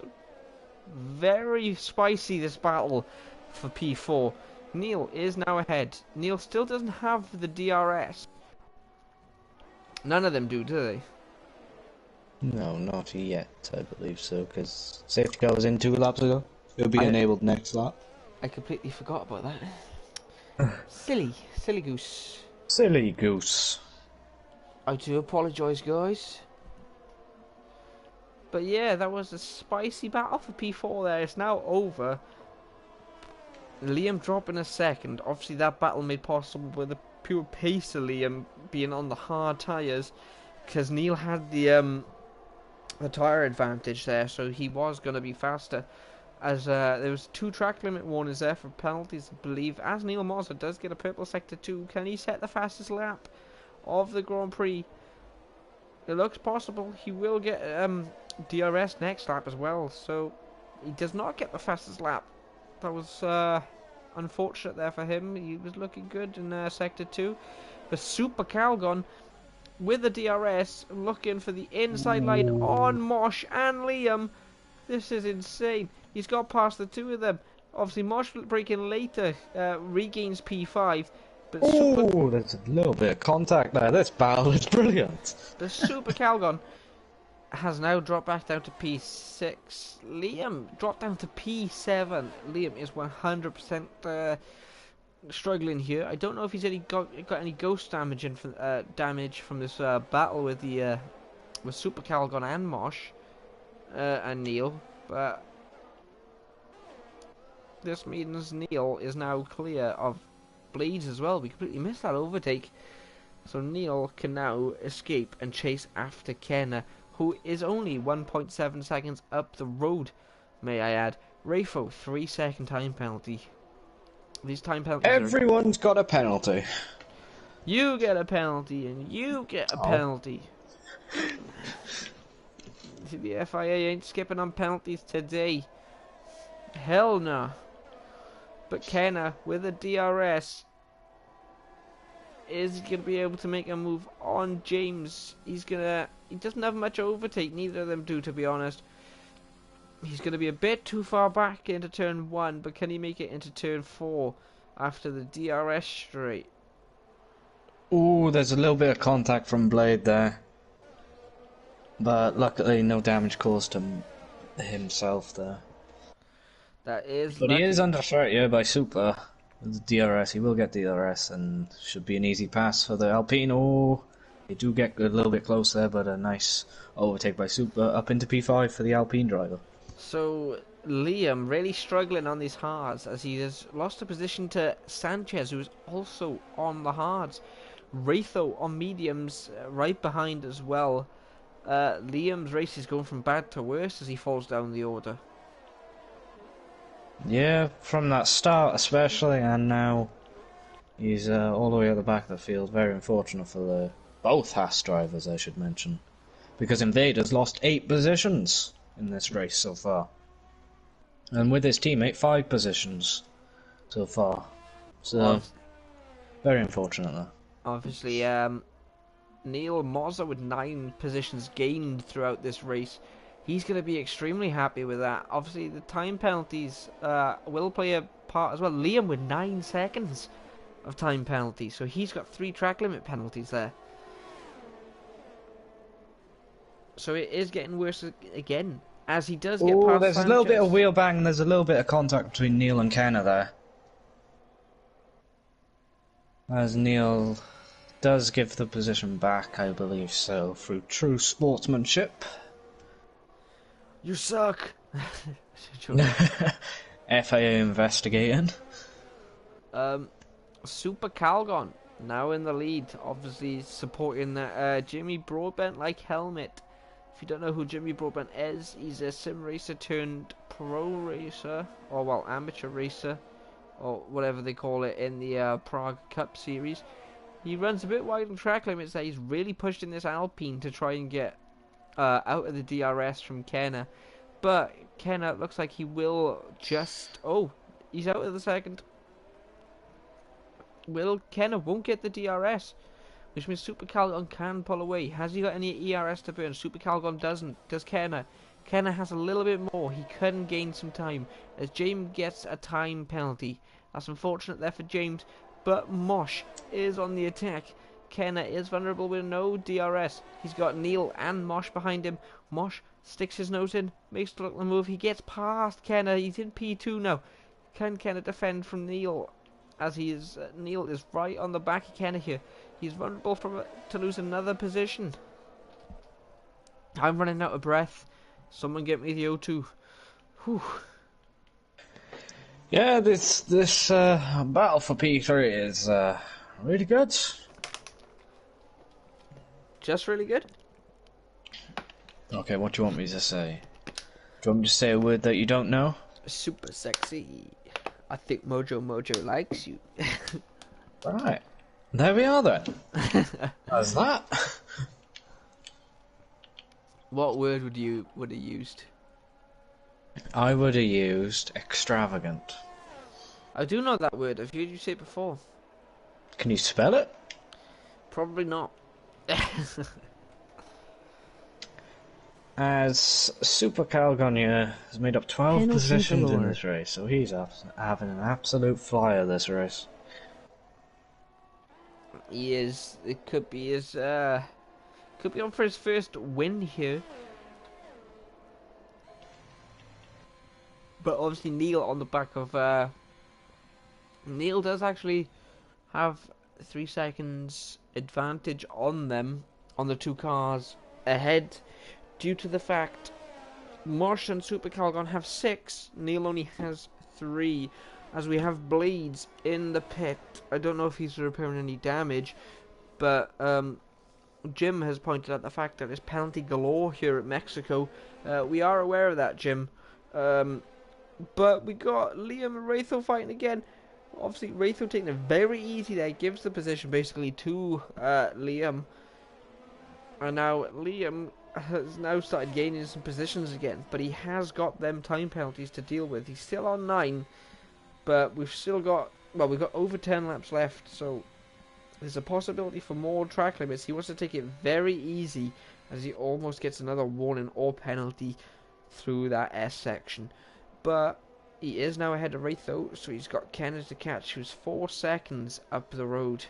very spicy, this battle for P4. Neil is now ahead. Neil still doesn't have the DRS. None of them do they? No, not yet, I believe so, because safety car was in 2 laps ago. It'll be enabled next lap. I completely forgot about that. Silly goose. Silly goose. I do apologise, guys. But yeah, that was a spicy battle for P4 there. It's now over. Liam dropping a second. Obviously that battle made possible with the pure pace of Liam being on the hard tyres. Because Neil had the the tyre advantage there, so he was going to be faster. As there was 2 track limit warnings there for penalties, I believe. As Neil Mozza does get a purple sector 2, can he set the fastest lap of the Grand Prix? It looks possible. He will get DRS next lap as well, so he does not get the fastest lap. That was unfortunate there for him. He was looking good in sector 2. But Super Calgon with the DRS looking for the inside line on Mosh and Liam. This is insane. He's got past the 2 of them. Obviously, Mosh breaking later regains P5. But there's a little bit of contact there. This battle is brilliant. The Super Calgon has now dropped back down to P6. Liam dropped down to P7. Liam is 100% struggling here. I don't know if he's got any ghost damage from this battle with the with Super Calgon and Mosh and Neil, but this means Neil is now clear of bleeds as well. We completely missed that overtake, so Neil can now escape and chase after Kenna, who is only 1.7 seconds up the road, may I add. Rafo, 3-second time penalty. These time penalties Everyone's got a penalty. You get a penalty, and you get a penalty. The FIA ain't skipping on penalties today. Hell no. But Kenna, with a DRS, is going to be able to make a move on James. He doesn't have much overtake, neither of them do, to be honest. He's going to be a bit too far back into turn 1, but can he make it into turn 4 after the DRS straight? Ooh, there's a little bit of contact from Blade there. But luckily no damage caused to himself there. That is But lucky. he is under threat here by Super. With the DRS, he will get DRS and should be an easy pass for the Alpine. Oh, they do get a little bit close there, but a nice overtake by Super up into P5 for the Alpine driver. So Liam really struggling on these hards as he has lost a position to Sanchez, who is also on the hards. Ratho on mediums right behind as well. Liam's race is going from bad to worse as he falls down the order. Yeah, from that start especially, and now he's all the way at the back of the field. Very unfortunate for both Haas drivers, I should mention, because Invader's lost 8 positions in this race so far, and with his teammate 5 positions so far. So very unfortunate though. Obviously, Neil Mozza with 9 positions gained throughout this race. He's going to be extremely happy with that. Obviously, the time penalties will play a part as well. Liam with 9 seconds of time penalties, so he's got 3 track limit penalties there. So it is getting worse again, as he does get past there's Sanchez. a little bit of wheel bang, there's a little bit of contact between Neil and Kenna there. As Neil does give the position back, I believe so, through true sportsmanship. You suck! FIA investigating. Super Calgon now in the lead, obviously supporting that Jimmy Broadbent-like helmet. If you don't know who Jimmy Broadbent is, he's a sim racer turned pro racer, or well, amateur racer, or whatever they call it in the Prague Cup series. He runs a bit wide on track limits there. He's really pushed in this Alpine to try and get out of the DRS from Kenna. But Kenna looks like he will just... Oh, he's out of the second. Kenna won't get the DRS, which means Super Calgon can pull away. Has he got any ERS to burn? Super Calgon doesn't. Does Kenna? Kenna has a little bit more. He can gain some time as James gets a time penalty. That's unfortunate there for James. But Mosh is on the attack. Kenna is vulnerable with no DRS. He's got Neil and Mosh behind him. Mosh sticks his nose in, makes the move. He gets past Kenna. He's in P2 now. Can Kenna defend from Neil? As he is, Neil is right on the back of Kenna here. He's vulnerable to lose another position. I'm running out of breath. Someone get me the O2. Whew. Yeah, this battle for P3 is really good. Just really good? Okay, what do you want me to say? Do you want me to say a word that you don't know? Super sexy. I think Mojo likes you. Right. There we are then. How's that? What word would have used? I would have used extravagant. I do know that word. I've heard you say it before. Can you spell it? Probably not. As Super Calgonia has made up 12 Penalty positions in galore. this race, so he's having an absolute flyer this race. He is. It could be his. Could be on for his first win here. But obviously Neil on the back of. Neil does actually have 3 seconds advantage on them, on the 2 cars ahead, due to the fact Marsh and Super Calgon have 6, Neil only has 3, as we have Blades in the pit. I don't know if he's repairing any damage, but Jim has pointed out the fact that there's penalty galore here at Mexico. We are aware of that, Jim. But we got Liam and Ratho fighting again. Obviously, Ratho taking it very easy there, gives the position basically to Liam. And now Liam has now started gaining some positions again, but he has got them time penalties to deal with. He's still on 9, but we've still got, well, we've got over 10 laps left, so there's a possibility for more track limits. He wants to take it very easy, as he almost gets another warning or penalty through that S section. But he is now ahead of Ratho, so he's got Kenneth to catch, who's 4 seconds up the road.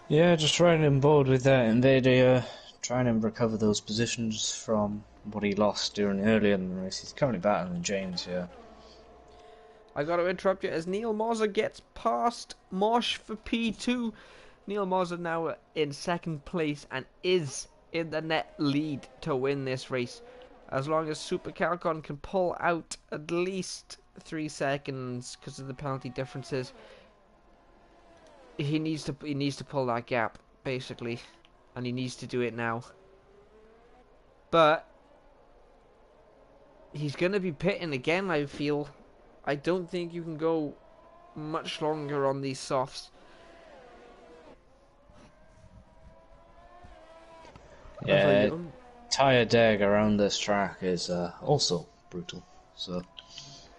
Yeah, just riding on board with that Invader, trying to recover those positions from what he lost during earlier in the race. He's currently battling James here. I got to interrupt you as Neil Moser gets past Mosh for P2. Neil Moser now in 2nd place and is in the net lead to win this race. As long as Super Calcon can pull out at least 3 seconds because of the penalty differences, he needs to pull that gap basically, and he needs to do it now. But he's gonna be pitting again, I feel. I don't think you can go much longer on these softs. Yeah, tyre deg around this track is also brutal. So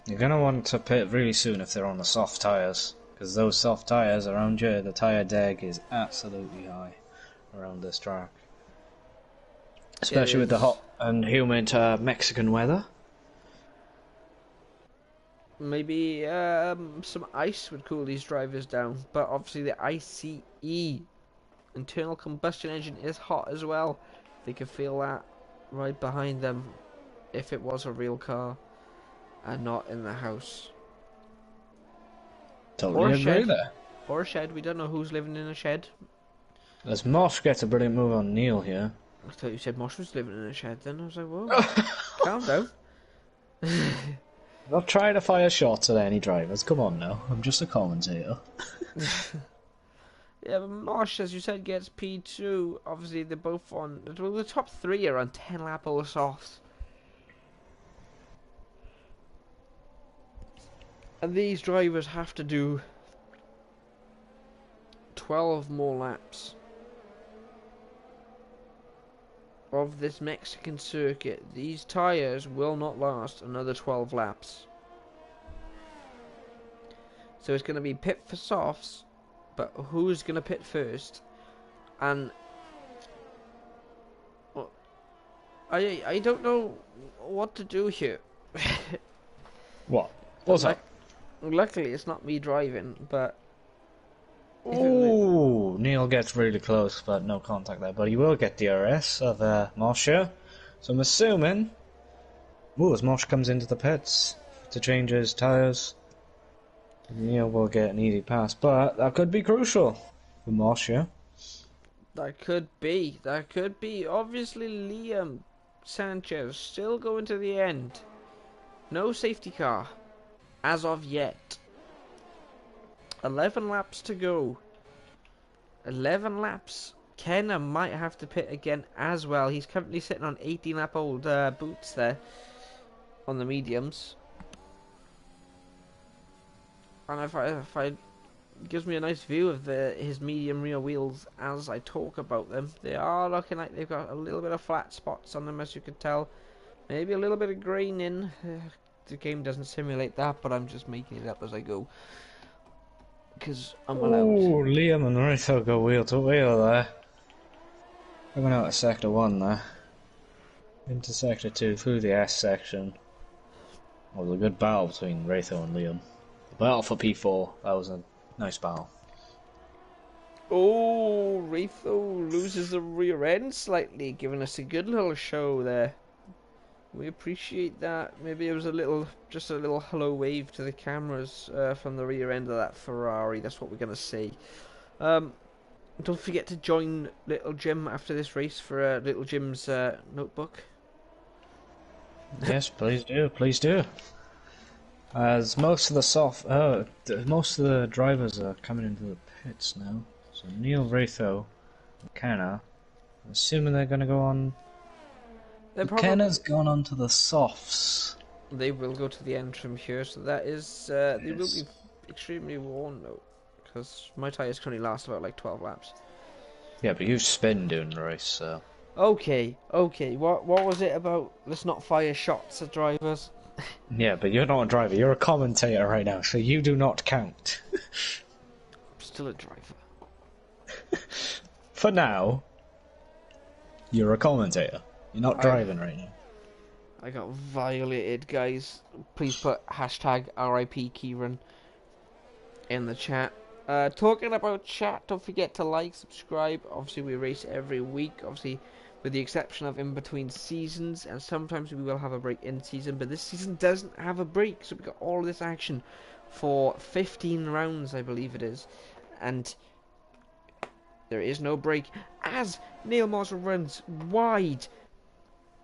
you're going to want to pit really soon if they're on the soft tyres. Because those soft tyres around here, the tyre deg is absolutely high around this track. Especially with the hot and humid Mexican weather. Maybe some ice would cool these drivers down, but obviously the ICE, internal combustion engine, is hot as well. They could feel that right behind them if it was a real car and not in the house. Totally agree there. Or a shed, we don't know who's living in a shed. As Mosh gets a brilliant move on Neil here. I thought you said Mosh was living in a shed then. I was like, whoa, calm down. Not trying to fire shots at any drivers, come on now, I'm just a commentator. Yeah, but Mosh, as you said, gets P2. Obviously, they're both on. Well, the top 3 are on 10 lap over softs. And these drivers have to do 12 more laps of this Mexican circuit. These tyres will not last another 12 laps. So it's going to be pit for softs, but who's going to pit first? And well, I don't know what to do here. What? What's up? Luckily, it's not me driving, but... Ooh, Neil gets really close, but no contact there. But he will get DRS of Mosh here. So I'm assuming... Ooh, as Mosh comes into the pits to change his tyres, Neil will get an easy pass. But that could be crucial for Mosh here. That could be. That could be. Obviously, Liam Sanchez still going to the end. No safety car. As of yet. 11 laps to go. 11 laps. Kenner might have to pit again as well. He's currently sitting on 18-lap-old boots there on the mediums. And if I gives me a nice view of his medium rear wheels as I talk about them. They are looking like they've got a little bit of flat spots on them, as you can tell. Maybe a little bit of graining. The game doesn't simulate that, but I'm just making it up as I go. Because I'm allowed. Oh, Liam and Ritho go wheel to wheel there. Coming out of Sector 1 there. Into Sector 2 through the S section. It was a good battle between Ritho and Liam. The battle for P4, that was a nice battle. Oh, Ritho loses the rear end slightly, giving us a good little show there. We appreciate that. Maybe it was just a little hello wave to the cameras from the rear end of that Ferrari. That's what we're going to say. Don't forget to join Little Jim after this race for Little Jim's notebook. Yes, please do, please do. As most of the drivers are coming into the pits now. So Neil, Ritho, McKenna. I'm assuming they're going to go on. McKenna's gone on to the softs. They will go to the end from here, so that is they will be extremely worn though, because my tyres currently last about like 12 laps. Yeah, but you've spin during the race, so. Okay. What was it about? Let's not fire shots at drivers. Yeah, but you're not a driver. You're a commentator right now, so you do not count. I'm still a driver. For now, you're a commentator. You're not driving right now. I got violated, guys. Please put hashtag RIP Kieran in the chat. Talking about chat, don't forget to like, subscribe. Obviously, we race every week. Obviously, with the exception of in between seasons, and sometimes we will have a break in season, but this season doesn't have a break, so we got all this action for 15 rounds, I believe it is, and there is no break as Neil Moser runs wide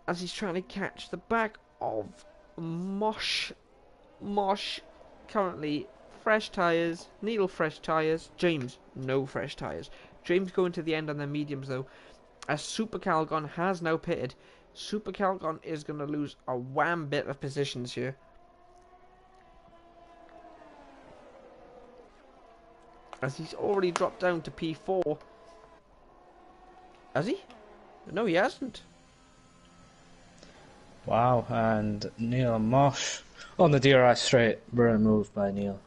as he's trying to catch the back of Mosh. Currently fresh tyres, Neil fresh tyres, James no fresh tyres. James going to the end on the mediums though, as Super Calgon has now pitted. Super Calgon is going to lose a wham bit of positions here. As he's already dropped down to P4. Has he? No, he hasn't. Wow, and Neil and Mosh on the DRS straight. Brilliant move by Neil.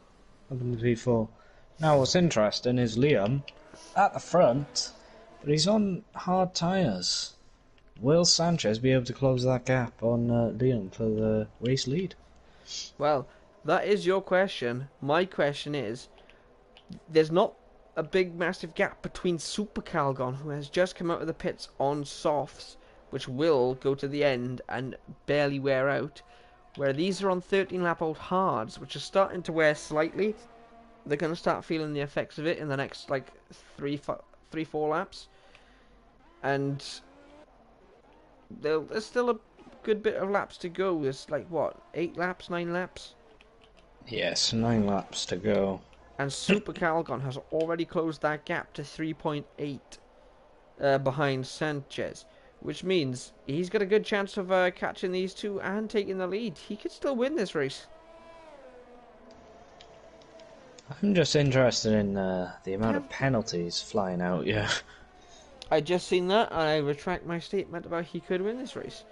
Up in the P4. Now what's interesting is Liam at the front, but he's on hard tyres. Will Sanchez be able to close that gap on Liam for the race lead? Well, that is your question. My question is, there's not a big massive gap between Super Calgon, who has just come out of the pits on softs, which will go to the end and barely wear out, where these are on 13-lap-old hards, which are starting to wear slightly. They're going to start feeling the effects of it in the next like 3-4 laps, and there's still a good bit of laps to go. There's like what, 8 laps, 9 laps? Yes, 9 laps to go. And Super Calgon has already closed that gap to 3.8 behind Sanchez, which means he's got a good chance of catching these two and taking the lead. He could still win this race. I'm just interested in the amount of penalties flying out, yeah. I just seen that, and I retract my statement about he could win this race.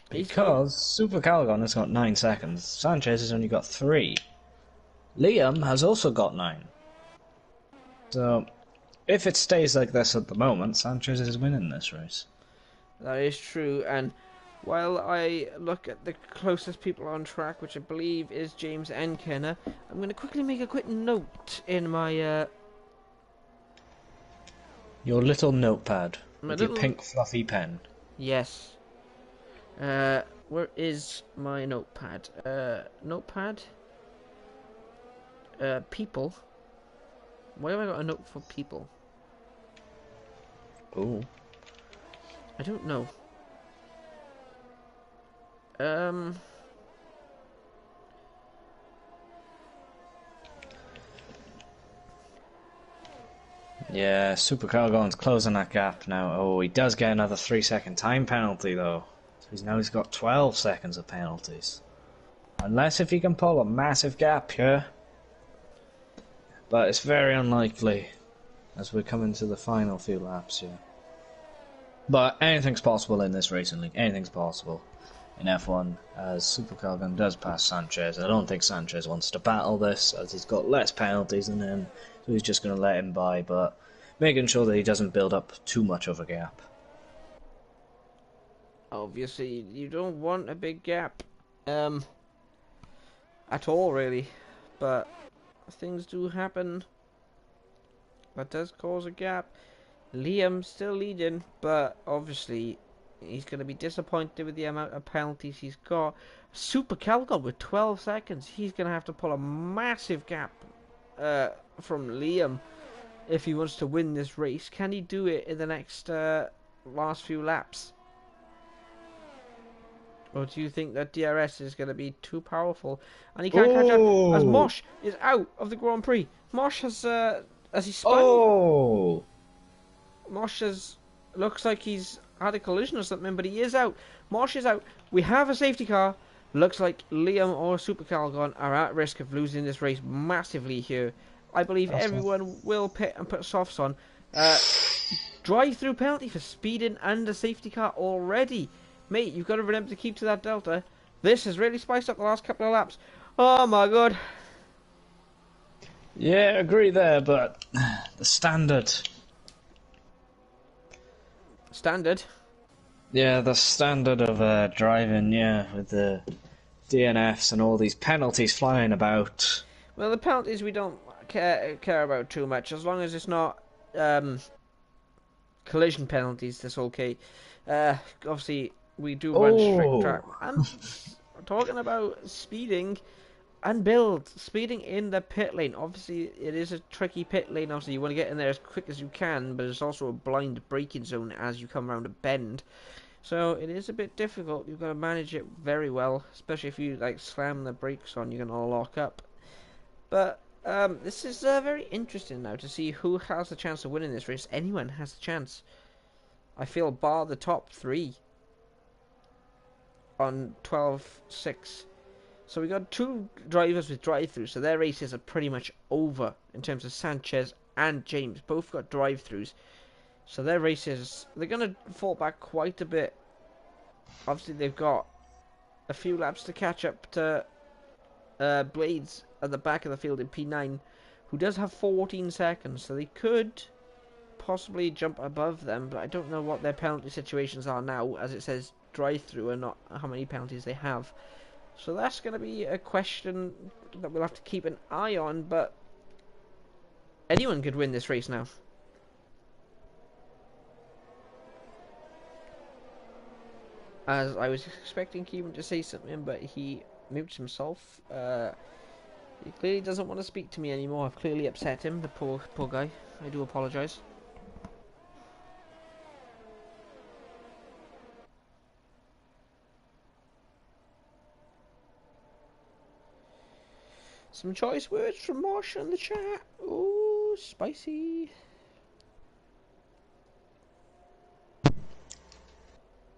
Because Super Calgon has got 9 seconds, Sanchez has only got 3. Liam has also got 9. So, if it stays like this at the moment, Sanchez is winning this race. That is true, and while I look at the closest people on track, which I believe is James and Kenner, I'm going to quickly make a quick note in my your little notepad with your pink fluffy pen. Yes. Where is my notepad? Notepad? People. Why have I got a note for people? Ooh. I don't know. Yeah, Super Calgon's closing that gap now. Oh, he does get another 3-second time penalty though. So he's got 12 seconds of penalties. Unless if he can pull a massive gap here. But it's very unlikely as we're coming to the final few laps here. But anything's possible in this racing league. Anything's possible in F1 as Super Calgon does pass Sanchez. I don't think Sanchez wants to battle this as he's got less penalties than him. So he's just going to let him by, but making sure that he doesn't build up too much of a gap. Obviously, you don't want a big gap. At all, really. But things do happen. That does cause a gap. Liam still leading, but obviously he's going to be disappointed with the amount of penalties he's got. Super Calgon with 12 seconds. He's going to have to pull a massive gap from Liam if he wants to win this race. Can he do it in the next last few laps? Or do you think that DRS is going to be too powerful and he can't catch up as Mosh is out of the Grand Prix? Mosh has he spun? Oh! Mosh has looks like he's had a collision or something, but he is out. Mosh is out. We have a safety car. Looks like Liam or Super Calgon are at risk of losing this race massively here. I believe everyone will pit and put softs on. Drive-through penalty for speeding and a safety car already. Mate, you've got to remember to keep to that delta. This has really spiced up the last couple of laps. Oh my god. Yeah, agree there, but the standard. Standard? Yeah, the standard of driving, yeah, with the DNFs and all these penalties flying about. Well, the penalties we don't care about too much. As long as it's not collision penalties, that's okay. Obviously, we do run strict track. I'm talking about speeding and build. Speeding in the pit lane. Obviously, it is a tricky pit lane. Obviously, you want to get in there as quick as you can, but it's also a blind braking zone as you come around a bend. So it is a bit difficult. You've got to manage it very well, especially if you like slam the brakes on. You're gonna lock up. But this is very interesting now to see who has the chance of winning this race. Anyone has the chance. I feel bar the top three on 12-6. So we got two drivers with drive-throughs, so their races are pretty much over in terms of Sanchez and James. Both got drive-throughs. So their races, they're going to fall back quite a bit. Obviously, they've got a few laps to catch up to Blades at the back of the field in P9, who does have 14 seconds, so they could possibly jump above them, but I don't know what their penalty situations are now, as it says drive-through and not how many penalties they have. So that's going to be a question that we'll have to keep an eye on, but anyone could win this race now. As I was expecting Kevin to say something, but he mutes himself. He clearly doesn't want to speak to me anymore. I've clearly upset him, the poor guy. I do apologise. Some choice words from Mosh in the chat. Ooh, spicy.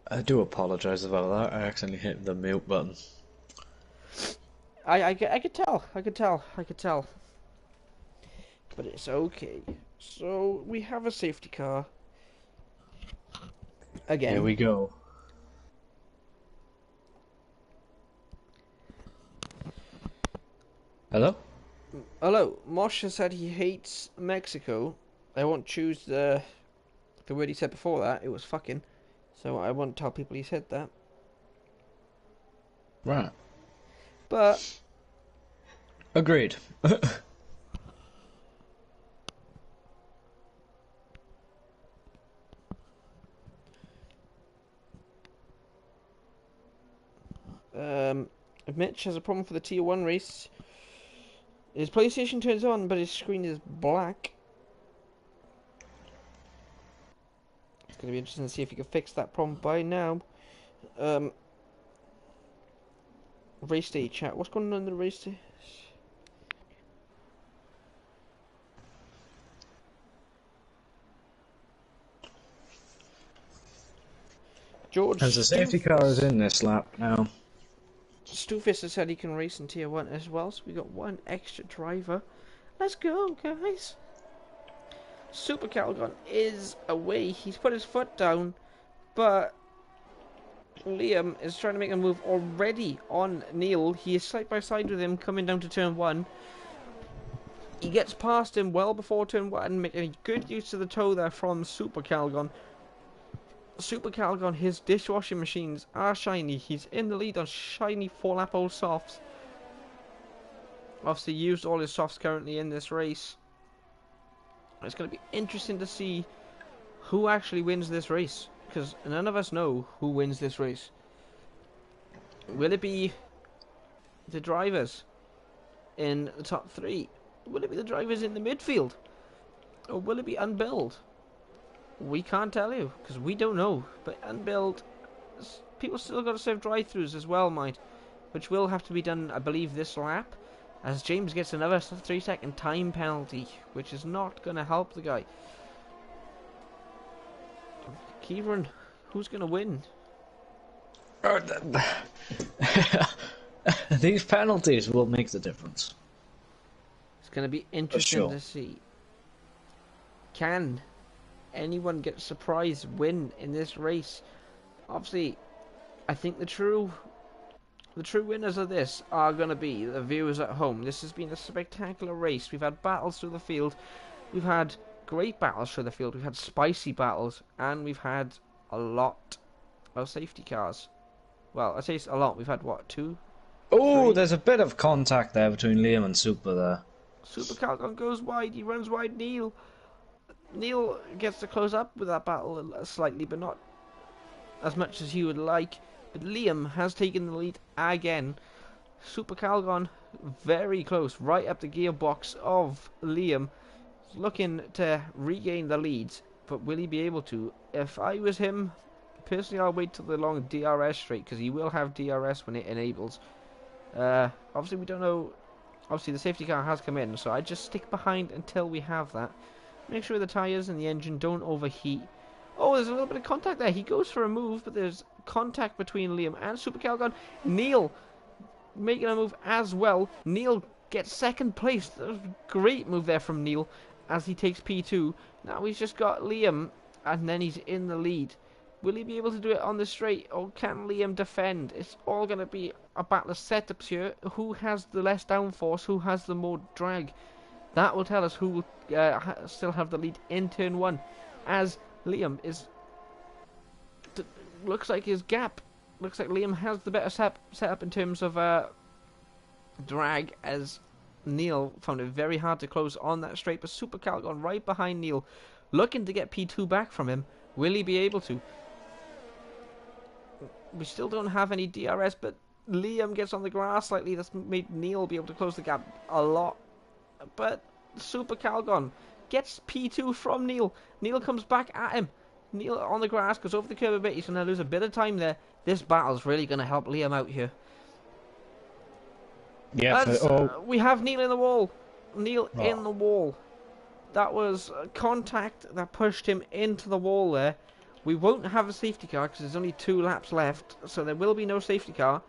I do apologise about that. I accidentally hit the mute button. I could tell. But it's okay. So we have a safety car. Again. Here we go. Hello? Hello. Mosh has said he hates Mexico. I won't choose the word he said before that. It was fucking. So I won't tell people he said that. Right. But Agreed. Mitch has a problem for the Tier 1 race. His PlayStation turns on, but his screen is black. It's going to be interesting to see if he can fix that problem by now. Race day chat. What's going on in the race day? George As a safety car is in this lap now. Stufis has said he can race in Tier 1 as well, so we got one extra driver. Let's go, guys. Super Calgon is away. He's put his foot down, but Liam is trying to make a move already on Neil. He is side by side with him coming down to turn 1. He gets past him well before turn 1, making good use of the toe there from Super Calgon. Super Calgon, his dishwashing machines are shiny. He's in the lead on shiny 4-lap old softs. Obviously used all his softs currently in this race. It's going to be interesting to see who actually wins this race, because none of us know who wins this race. Will it be the drivers in the top 3? Will it be the drivers in the midfield? Or will it be Unbuild? We can't tell you, because we don't know. But Unbuild, people still got to serve drive-thrus as well, mind, which will have to be done, I believe, this lap, as James gets another 3-second time penalty, which is not going to help the guy. Kieran, who's going to win? These penalties will make the difference. It's going to be interesting to see. Can anyone get a surprise win in this race? Obviously, I think the true winners of this are going to be the viewers at home. This has been a spectacular race. We've had battles through the field. We've had great battles through the field. We've had spicy battles. And we've had a lot of safety cars. Well, I say a lot. We've had, what, 2? Oh, 3? there's a bit of contact there between Liam and Super there. Super Calgon goes wide. He runs wide. Neil gets to close up with that battle slightly, but not as much as he would like. But Liam has taken the lead again. Super Calgon very close, right up the gearbox of Liam, looking to regain the lead. But will he be able to? If I was him, personally, I'll wait till the long DRS straight, because he will have DRS when it enables. Obviously, we don't know. Obviously, the safety car has come in, so I just stick behind until we have that. Make sure the tyres and the engine don't overheat. Oh, there's a little bit of contact there. He goes for a move, but there's contact between Liam and Super Calgon. Neil making a move as well. Neil gets second place. That was a great move there from Neil as he takes P2. Now he's just got Liam, and then he's in the lead. Will he be able to do it on the straight, or can Liam defend? It's all going to be a battle of setups here. Who has the less downforce? Who has the more drag? That will tell us who will still have the lead in turn 1, as Liam is... looks like his gap. Looks like Liam has the better setup in terms of drag, as Neil found it very hard to close on that straight. But Super Calgon right behind Neil, looking to get P2 back from him. Will he be able to? We still don't have any DRS, but Liam gets on the grass slightly. That's made Neil be able to close the gap a lot. But Super Calgon gets P2 from Neil. Neil comes back at him. Neil on the grass, goes over the curb a bit. He's going to lose a bit of time there. This battle's really going to help Liam out here. Yeah, we have Neil in the wall. Neil in the wall. That was contact that pushed him into the wall there. We won't have a safety car because there's only 2 laps left, so there will be no safety car.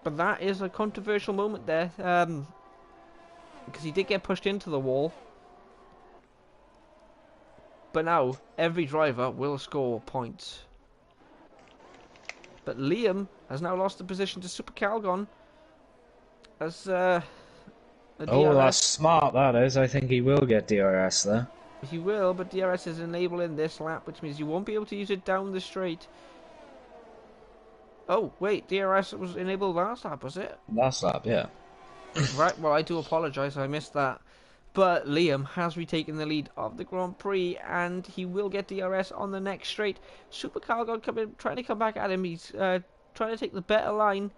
But that is a controversial moment there, because he did get pushed into the wall. But now every driver will score points. But Liam has now lost the position to Super Calgon. As oh, that's smart, that is. I think he will get DRS there. He will, but DRS is enabling this lap, which means you won't be able to use it down the straight. Oh, wait, DRS was enabled last lap, was it? Last lap, yeah. Right, well, I do apologise, I missed that. But Liam has retaken the lead of the Grand Prix, and he will get DRS on the next straight. Super Calgon trying to come back at him. He's trying to take the better line.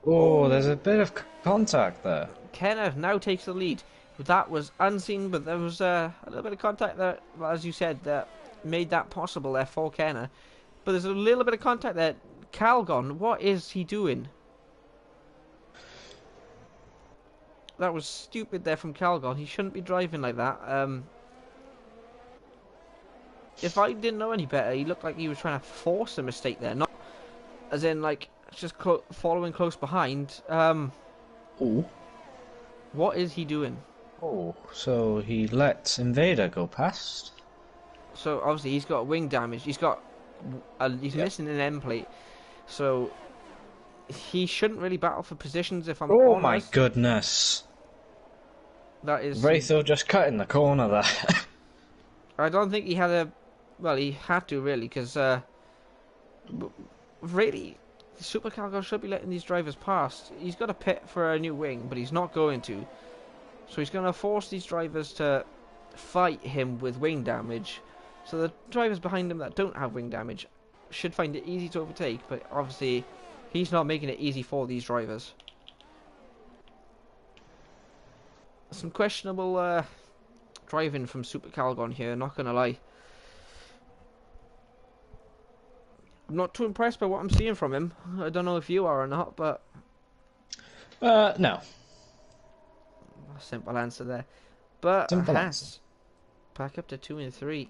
Oh, there's a bit of contact there. Kenner now takes the lead. That was unseen, but there was a little bit of contact there, as you said, that made that possible there for Kenner. But there's a little bit of contact there. Calgon, what is he doing? That was stupid there from Calgon. He shouldn't be driving like that. if I didn't know any better, he looked like he was trying to force a mistake there, not as in like just following close behind. Oh. What is he doing? Oh, so he lets Invader go past. So obviously he's got wing damage. He's missing an end plate, so he shouldn't really battle for positions. If I'm Oh honest. my goodness! That is. Raytho just cut in the corner there. I don't think he had a. Well, he had to really, because really, Super Calgon should be letting these drivers pass. He's got a pit for a new wing, but he's not going to. So he's going to force these drivers to fight him with wing damage. So the drivers behind him that don't have wing damage should find it easy to overtake, but obviously he's not making it easy for these drivers. Some questionable driving from Super Calgon here, not going to lie. I'm not too impressed by what I'm seeing from him. I don't know if you are or not, but... No. A simple answer there. But Simple Haas, answer. back up to 2 and 3.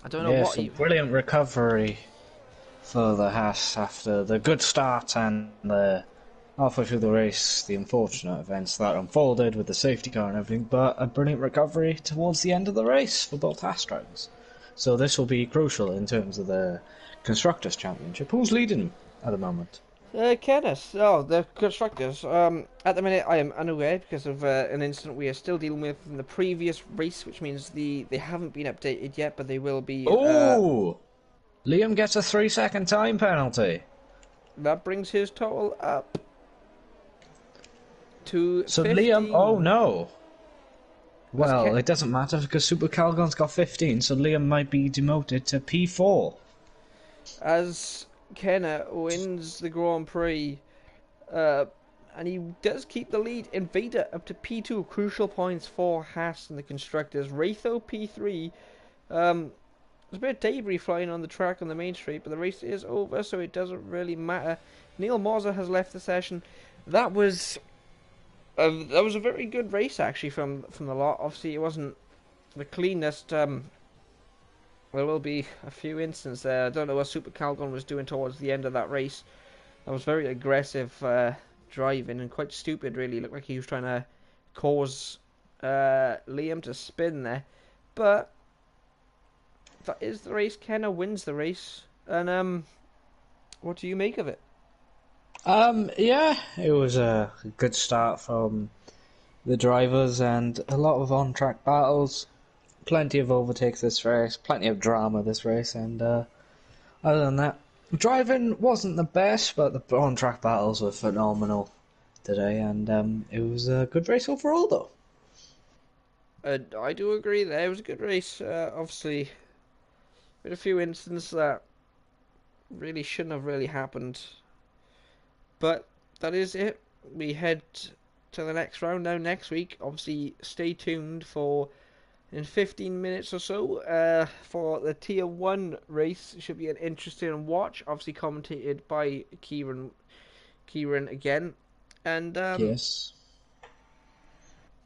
I don't know Yes, what a he... brilliant recovery for the Haas after the good start and the halfway through the race, the unfortunate events that unfolded with the safety car and everything, but a brilliant recovery towards the end of the race for both Haas drivers. So this will be crucial in terms of the Constructors' Championship. Who's leading at the moment? Kenneth. Oh, the Constructors. At the minute, I am unaware because of an incident we are still dealing with from the previous race, which means they haven't been updated yet, but they will be. Oh! Liam gets a 3-second time penalty. That brings his total up to So 15. Liam, oh no. Well, it doesn't matter because Super Calgon's got 15, so Liam might be demoted to P4. As Kenna wins the Grand Prix, and he does keep the lead. Invader up to P2, crucial points for Haas and the Constructors. Raytho P3. There's a bit of debris flying on the track on the main street, but the race is over, so it doesn't really matter. Neil Moser has left the session. That was a very good race actually from the lot. Obviously, it wasn't the cleanest. There will be a few instances there. I don't know what Super Calgon was doing towards the end of that race. That was very aggressive driving and quite stupid, really. It looked like he was trying to cause Liam to spin there. But that is the race. Kenna wins the race. And what do you make of it? Yeah, it was a good start from the drivers and a lot of on-track battles. Plenty of overtakes this race, plenty of drama this race, and other than that, driving wasn't the best, but the on-track battles were phenomenal today, and it was a good race overall, though. I do agree there. It was a good race. Obviously, with a few instances that really shouldn't have really happened. But that is it. We head to the next round now next week. Obviously, stay tuned for in 15 minutes or so for the Tier 1 race. It should be an interesting watch. Obviously, commentated by Kieran again. And Yes.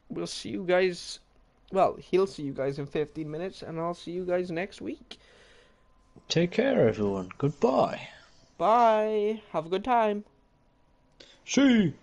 we'll see you guys. Well, he'll see you guys in 15 minutes, and I'll see you guys next week. Take care, everyone. Goodbye. Bye. Have a good time. See.